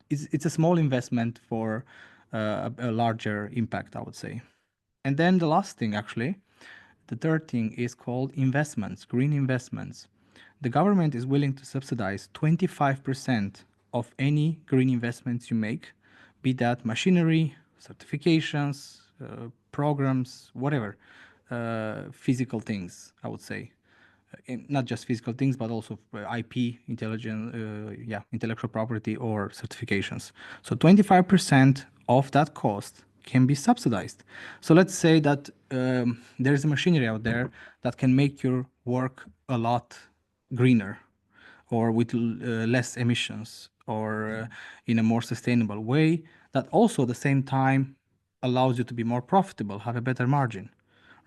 S1: It's a small investment for a larger impact, I would say. And then the last thing, actually, the third thing is called investments, green investments. The government is willing to subsidize 25% of any green investments you make, be that machinery, certifications, programs, whatever, physical things, I would say. Not just physical things, but also IP, intellectual property or certifications. So 25% of that cost can be subsidized. So let's say that there is a machinery out there that can make your work a lot greener or with less emissions or in a more sustainable way that also at the same time allows you to be more profitable, have a better margin,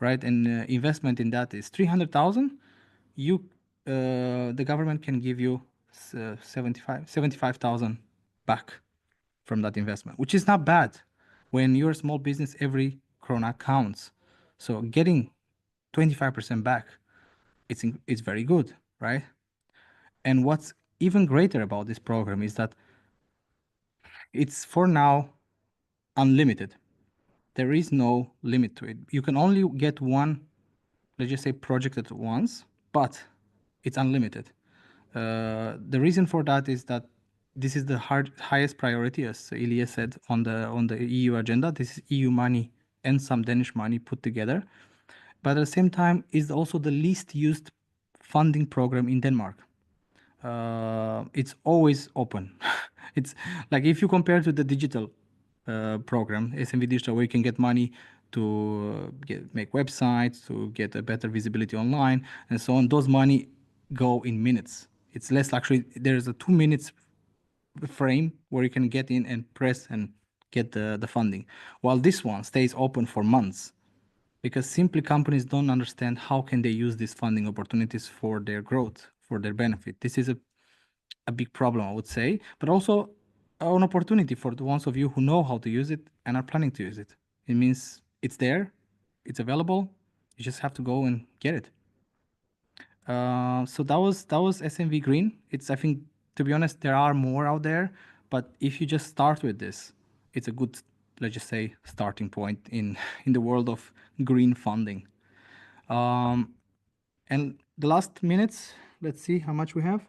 S1: right? And investment in that is 300,000. The government can give you 75,000 back from that investment, which is not bad. When you're a small business, every krona counts. So getting 25% back, it's very good, right? And what's even greater about this program is that it's for now unlimited. There is no limit to it. You can only get one, let's just say, project at once, but it's unlimited. The reason for that is that this is the highest priority, as Ilya said, on the EU agenda. This is EU money and some Danish money put together. But at the same time, is also the least used funding program in Denmark. It's always open. It's like if you compare to the digital program, SMV Digital, where you can get money to make websites, to get a better visibility online, and so on. Those money go in minutes. It's less actually. There's a 2 minutes frame where you can get in and press and get the funding, while this one stays open for months because simply companies don't understand how can they use these funding opportunities for their growth, for their benefit. This is a big problem, I would say, but also an opportunity for the ones of you who know how to use it and are planning to use it. It means it's there, it's available. You just have to go and get it. So that was SMV Green. I think, to be honest, there are more out there, but if you just start with this, it's a good, let's just say, starting point in the world of green funding. And the last minutes, let's see how much we have.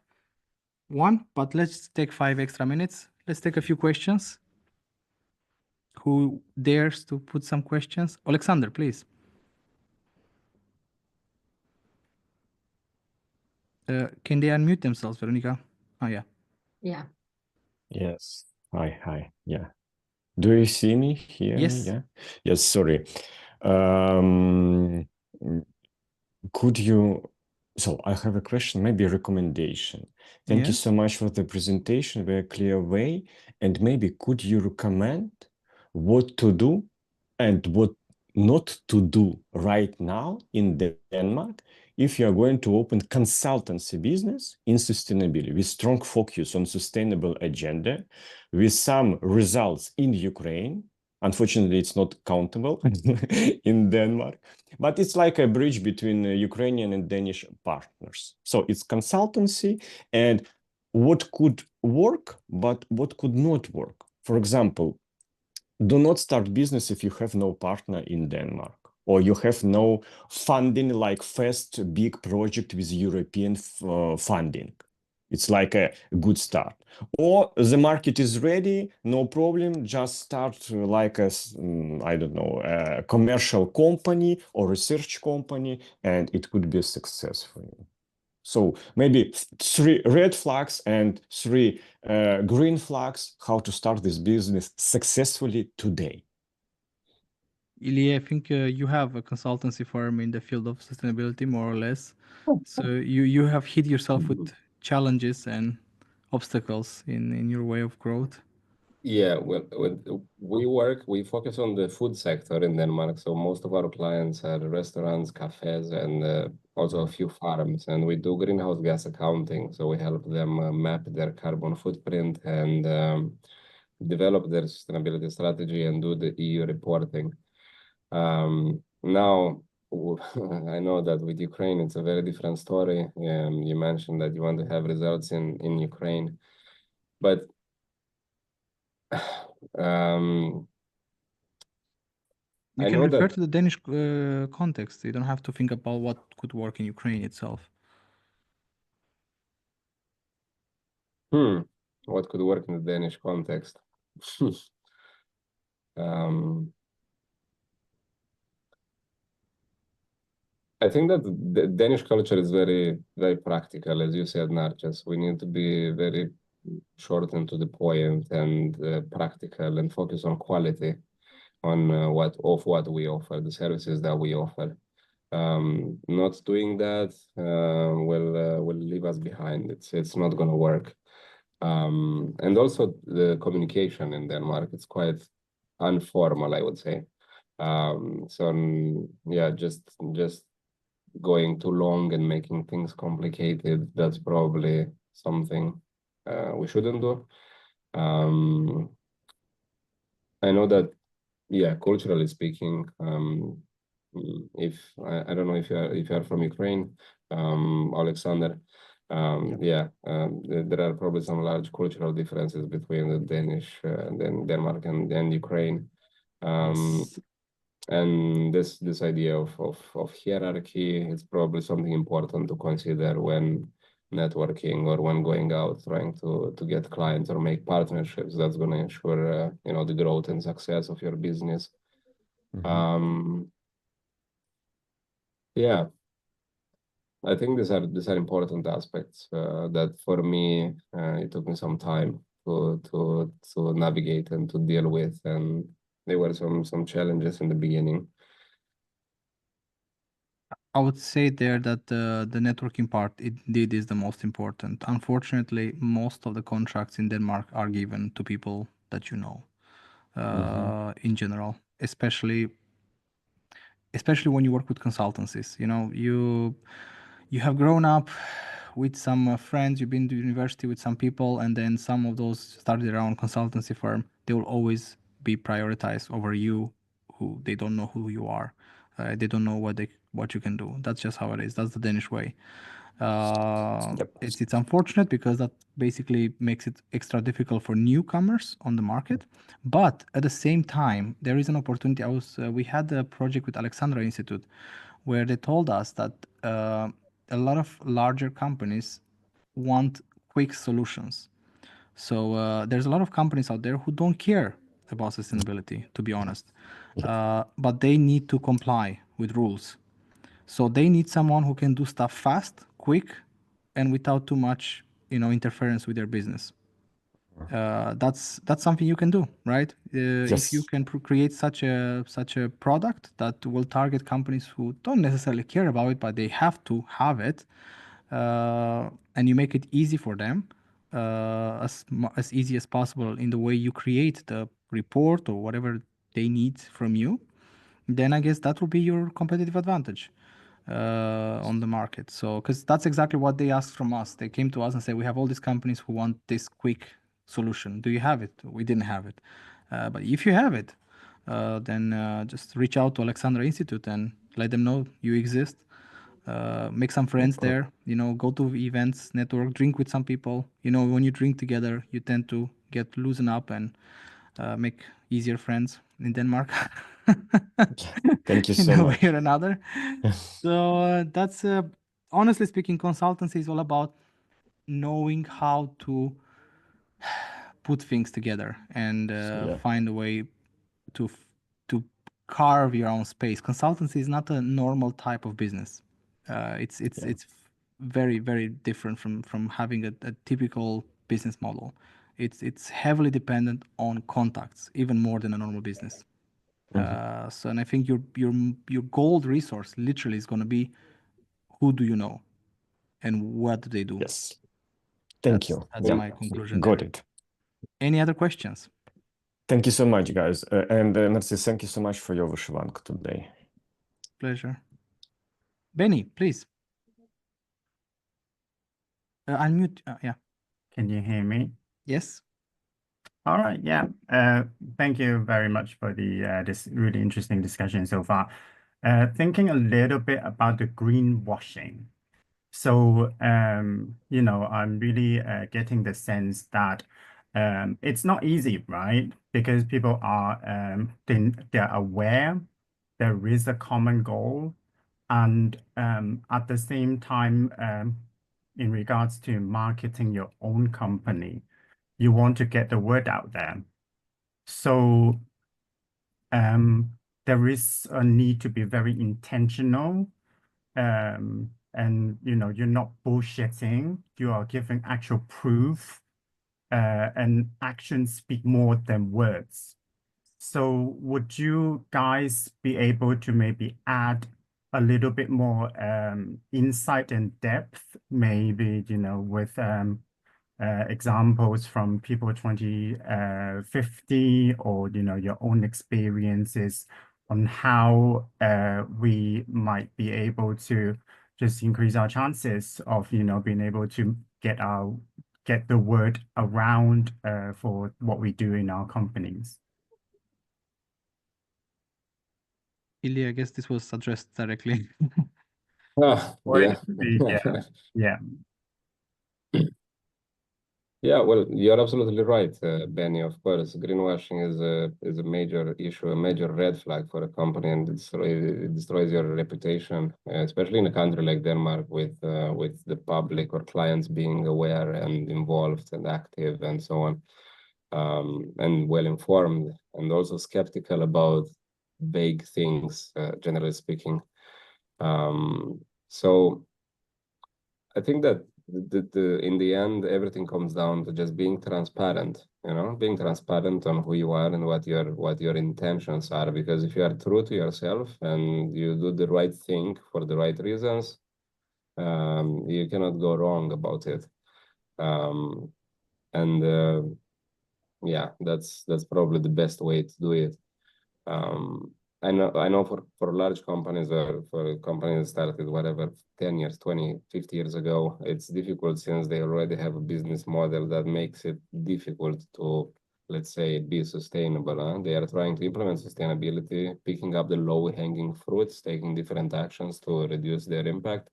S1: One, but let's take 5 extra minutes. Let's take a few questions. Who dares to put some questions? Alexander, please. Can they unmute themselves, Veronica? Oh, yeah.
S3: Yeah.
S4: Yes. Hi. Yeah. Do you see me, hear me?
S1: Yes.
S4: Yeah. Yes, sorry. Could you, so I have a question, maybe a recommendation. Thank you
S1: Yes.
S4: so much for the presentation, very clear way. And maybe could you recommend what to do and what not to do right now in Denmark if you are going to open consultancy business in sustainability with strong focus on sustainable agenda, with some results in Ukraine. Unfortunately, it's not countable in Denmark, but it's like a bridge between Ukrainian and Danish partners. So it's consultancy and what could work, but what could not work. For example, do not start business if you have no partner in Denmark or you have no funding like first big project with European funding. It's like a good start. Or the market is ready, no problem, just start like I don't know, a commercial company or research company, and it could be a success for you. So maybe 3 red flags and 3 green flags, how to start this business successfully today.
S1: Ilya, I think you have a consultancy firm in the field of sustainability, more or less. So you have hit yourself with challenges and obstacles in your way of growth.
S2: Yeah, well, we focus on the food sector in Denmark. So most of our clients are restaurants, cafes, and also a few farms. And we do greenhouse gas accounting. So we help them map their carbon footprint and develop their sustainability strategy and do the EU reporting. Now, I know that with Ukraine, it's a very different story. You mentioned that you want to have results in Ukraine, but um,
S1: You
S2: I
S1: can
S2: know
S1: refer
S2: that.
S1: to the Danish context. You don't have to think about what could work in Ukraine itself.
S2: What could work in the Danish context? Um, I think that the Danish culture is very, very practical, as you said, Narjas. We need to be very short and to the point and practical and focus on quality, on what we offer, the services that we offer. Not doing that will leave us behind. It's not going to work. And also the communication in Denmark, it's quite informal, I would say. Yeah, just going too long and making things complicated, that's probably something we shouldn't do. I know that, yeah, culturally speaking, if I don't know if you are from Ukraine, Alexander, there are probably some large cultural differences between the Danish, Denmark and Ukraine.
S1: Yes.
S2: And this idea of hierarchy is probably something important to consider when networking or when going out trying to get clients or make partnerships. That's going to ensure the growth and success of your business. Yeah, I think these are important aspects that for me it took me some time to navigate and to deal with, and there were some challenges in the beginning.
S1: I would say there that the networking part indeed is the most important. Unfortunately, most of the contracts in Denmark are given to people that you know, in general, especially when you work with consultancies. You know, you have grown up with some friends, you've been to university with some people, and then some of those started their own consultancy firm. They will always be prioritized over you, who they don't know who you are. They don't know what you can do. That's just how it is. That's the Danish way.
S4: Yep.
S1: It's unfortunate because that basically makes it extra difficult for newcomers on the market. But at the same time, there is an opportunity. We had a project with Alexandra Institute where they told us that a lot of larger companies want quick solutions. So there's a lot of companies out there who don't care about sustainability, to be honest, but they need to comply with rules. So they need someone who can do stuff fast, quick, and without too much, interference with their business. That's something you can do, right? If you
S4: Yes.
S1: can create such a product that will target companies who don't necessarily care about it, but they have to have it, and you make it easy for them, as easy as possible in the way you create the report or whatever they need from you, then I guess that will be your competitive advantage on the market. So, because that's exactly what they asked from us. They came to us and said, we have all these companies who want this quick solution. Do you have it? We didn't have it. But if you have it, then just reach out to Alexandra Institute and let them know you exist. Make some friends there, go to events, network, drink with some people. When you drink together, you tend to get loosen up and make easier friends in Denmark.
S4: Thank you
S1: In
S4: so
S1: a way
S4: much.
S1: or another. So that's honestly speaking, consultancy is all about knowing how to put things together and
S4: Yeah.
S1: find a way to carve your own space. Consultancy is not a normal type of business. It's very very different from having a typical business model. It's heavily dependent on contacts, even more than a normal business. So, and I think your gold resource literally is going to be who do you know and what do they do.
S4: Yes. Thank you.
S1: That's
S4: Yeah.
S1: my conclusion
S4: Got
S1: there.
S4: it.
S1: Any other questions?
S4: Thank you so much, guys. And Merci, thank you so much for your wyszywanka today.
S1: Pleasure. Benny, please. Unmute. Yeah.
S3: Can you hear me?
S1: Yes.
S3: All right. Yeah. Thank you very much for the this really interesting discussion so far. Thinking a little bit about the greenwashing. So, you know, I'm really getting the sense that it's not easy, right? Because people are they're aware there is a common goal, and at the same time, in regards to marketing your own company, you want to get the word out there. So there is a need to be very intentional, and you know, you're not bullshitting, you are giving actual proof, and actions speak more than words. So would you guys be able to maybe add a little bit more insight and depth, maybe, you know, with examples from people 2050, or, you know, your own experiences on how we might be able to just increase our chances of, you know, being able to get the word around for what we do in our companies.
S1: Ilya, I guess this was addressed directly.
S2: Ah,
S3: Or
S2: yeah.
S3: yeah.
S2: Yeah, well, you're absolutely right, Benny. Of course, greenwashing is a major issue, a major red flag for a company, and it destroys your reputation, especially in a country like Denmark, with the public or clients being aware and involved and active and so on, and well informed, and also skeptical about vague things, generally speaking. So I think that in the end, everything comes down to just being transparent, you know, being transparent on who you are and what your intentions are. Because if you are true to yourself and you do the right thing for the right reasons, you cannot go wrong about it. And yeah, that's probably the best way to do it. I know for large companies or for companies that started whatever 10 years, 20, 50 years ago, it's difficult since they already have a business model that makes it difficult to, let's say, be sustainable. They are trying to implement sustainability, picking up the low-hanging fruits, taking different actions to reduce their impact.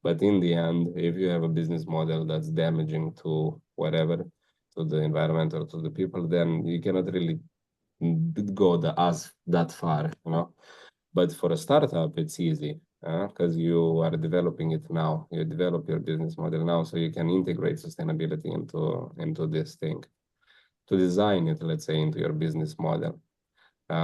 S2: But in the end, if you have a business model that's damaging to whatever, to the environment or to the people, then you cannot really go that far, you know. But for a startup, it's easy because you are developing it now. You develop your business model now, so you can integrate sustainability into this thing, to design it, let's say, into your business model. There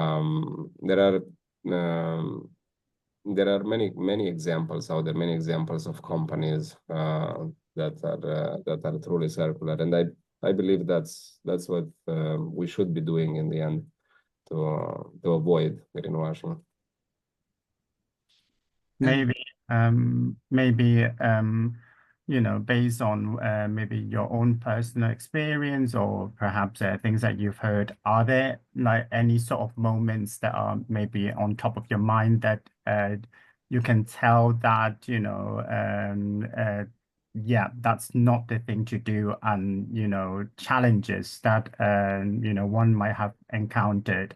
S2: are many examples out there, many examples of companies that are truly circular, and I believe that's what we should be doing in the end to avoid greenwashing.
S3: Maybe, you know, based on maybe your own personal experience, or perhaps things that you've heard, are there like any sort of moments that are maybe on top of your mind that you can tell that, you know, yeah, that's not the thing to do, and, you know, challenges that, you know, one might have encountered,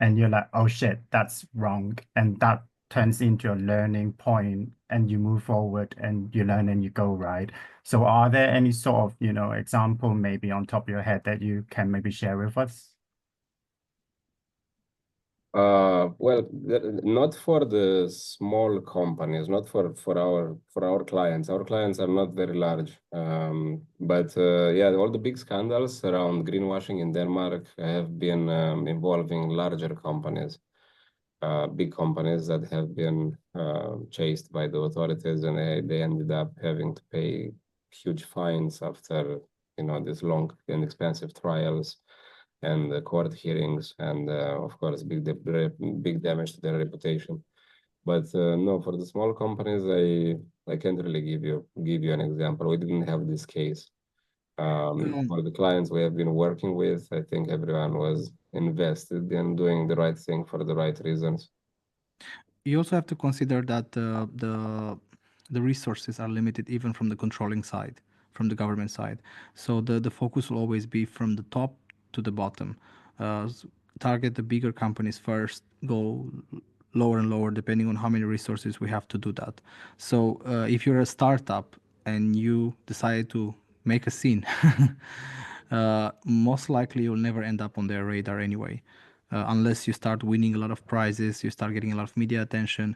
S3: and you're like, oh shit, that's wrong, and that turns into a learning point, and you move forward and you learn and you go, right? So are there any sort of, you know, example maybe on top of your head that you can maybe share with us?
S2: Well, not for the small companies, not for our clients. Our clients are not very large. But yeah, all the big scandals around greenwashing in Denmark have been involving larger companies, big companies that have been chased by the authorities, and they ended up having to pay huge fines after, you know, these long and expensive trials and court hearings, and of course, big damage to their reputation. But no, for the small companies, I can't really give you an example. We didn't have this case. For the clients we have been working with, I think everyone was invested in doing the right thing for the right reasons.
S1: You also have to consider that the resources are limited even from the controlling side, from the government side. So the focus will always be from the top to the bottom. Target the bigger companies first, go lower and lower depending on how many resources we have to do that. So if you're a startup and you decide to make a scene, most likely you'll never end up on their radar anyway, unless you start winning a lot of prizes, you start getting a lot of media attention,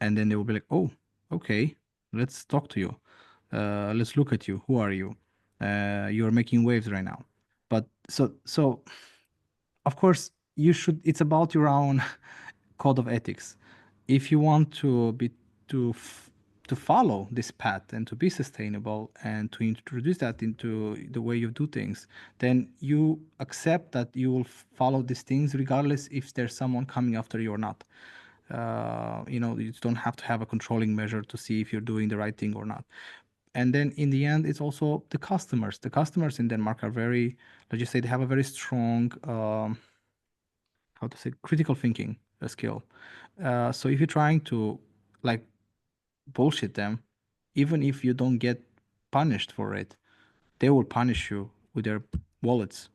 S1: and then they will be like, oh, okay, let's talk to you. Let's look at you. Who are you? You're making waves right now. But so of course it's about your own code of ethics. If you want to be to to follow this path and to be sustainable and to introduce that into the way you do things, then you accept that you will follow these things regardless if there's someone coming after you or not. You know, you don't have to have a controlling measure to see if you're doing the right thing or not. And then in the end, it's also the customers. The customers in Denmark are very, let's just say, they have a very strong how to say, critical thinking skill. So if you're trying to like bullshit them, even if you don't get punished for it, they will punish you with their wallets.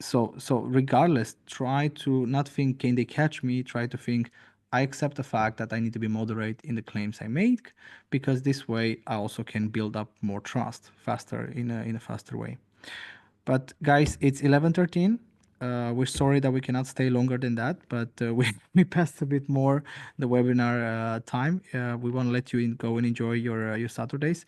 S1: So regardless, try to not think, can they catch me? Try to think, I accept the fact that I need to be moderate in the claims I make, because this way I also can build up more trust faster in a faster way. But guys, it's 11:13. We're sorry that we cannot stay longer than that, but we passed a bit more the webinar time. We want to let you go and enjoy your Saturdays.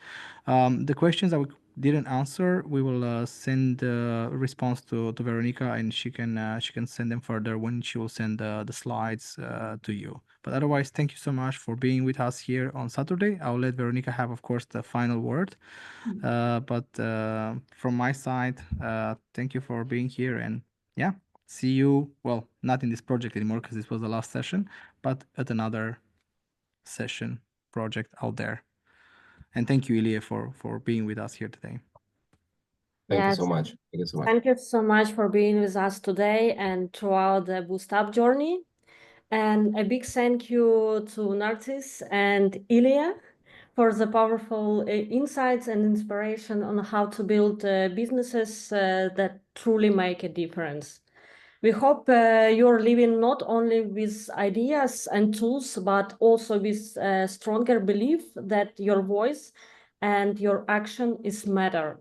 S1: The questions that we didn't answer, we will send a response to Veronica, and she can send them further when she will send the slides to you. But otherwise, thank you so much for being with us here on Saturday. I'll let Veronica have, of course, the final word. But from my side, thank you for being here, and yeah, see you, well, not in this project anymore because this was the last session, but at another session project out there. And thank you, Ilya, for being with us here today.
S2: Thank you
S5: Yes,
S2: so much. Thank you so much.
S5: thank you so much for being with us today and throughout the Boost Up journey. And a big thank you to Narcis and Ilya for the powerful insights and inspiration on how to build businesses that truly make a difference. We hope you're living not only with ideas and tools, but also with a stronger belief that your voice and your action is matter.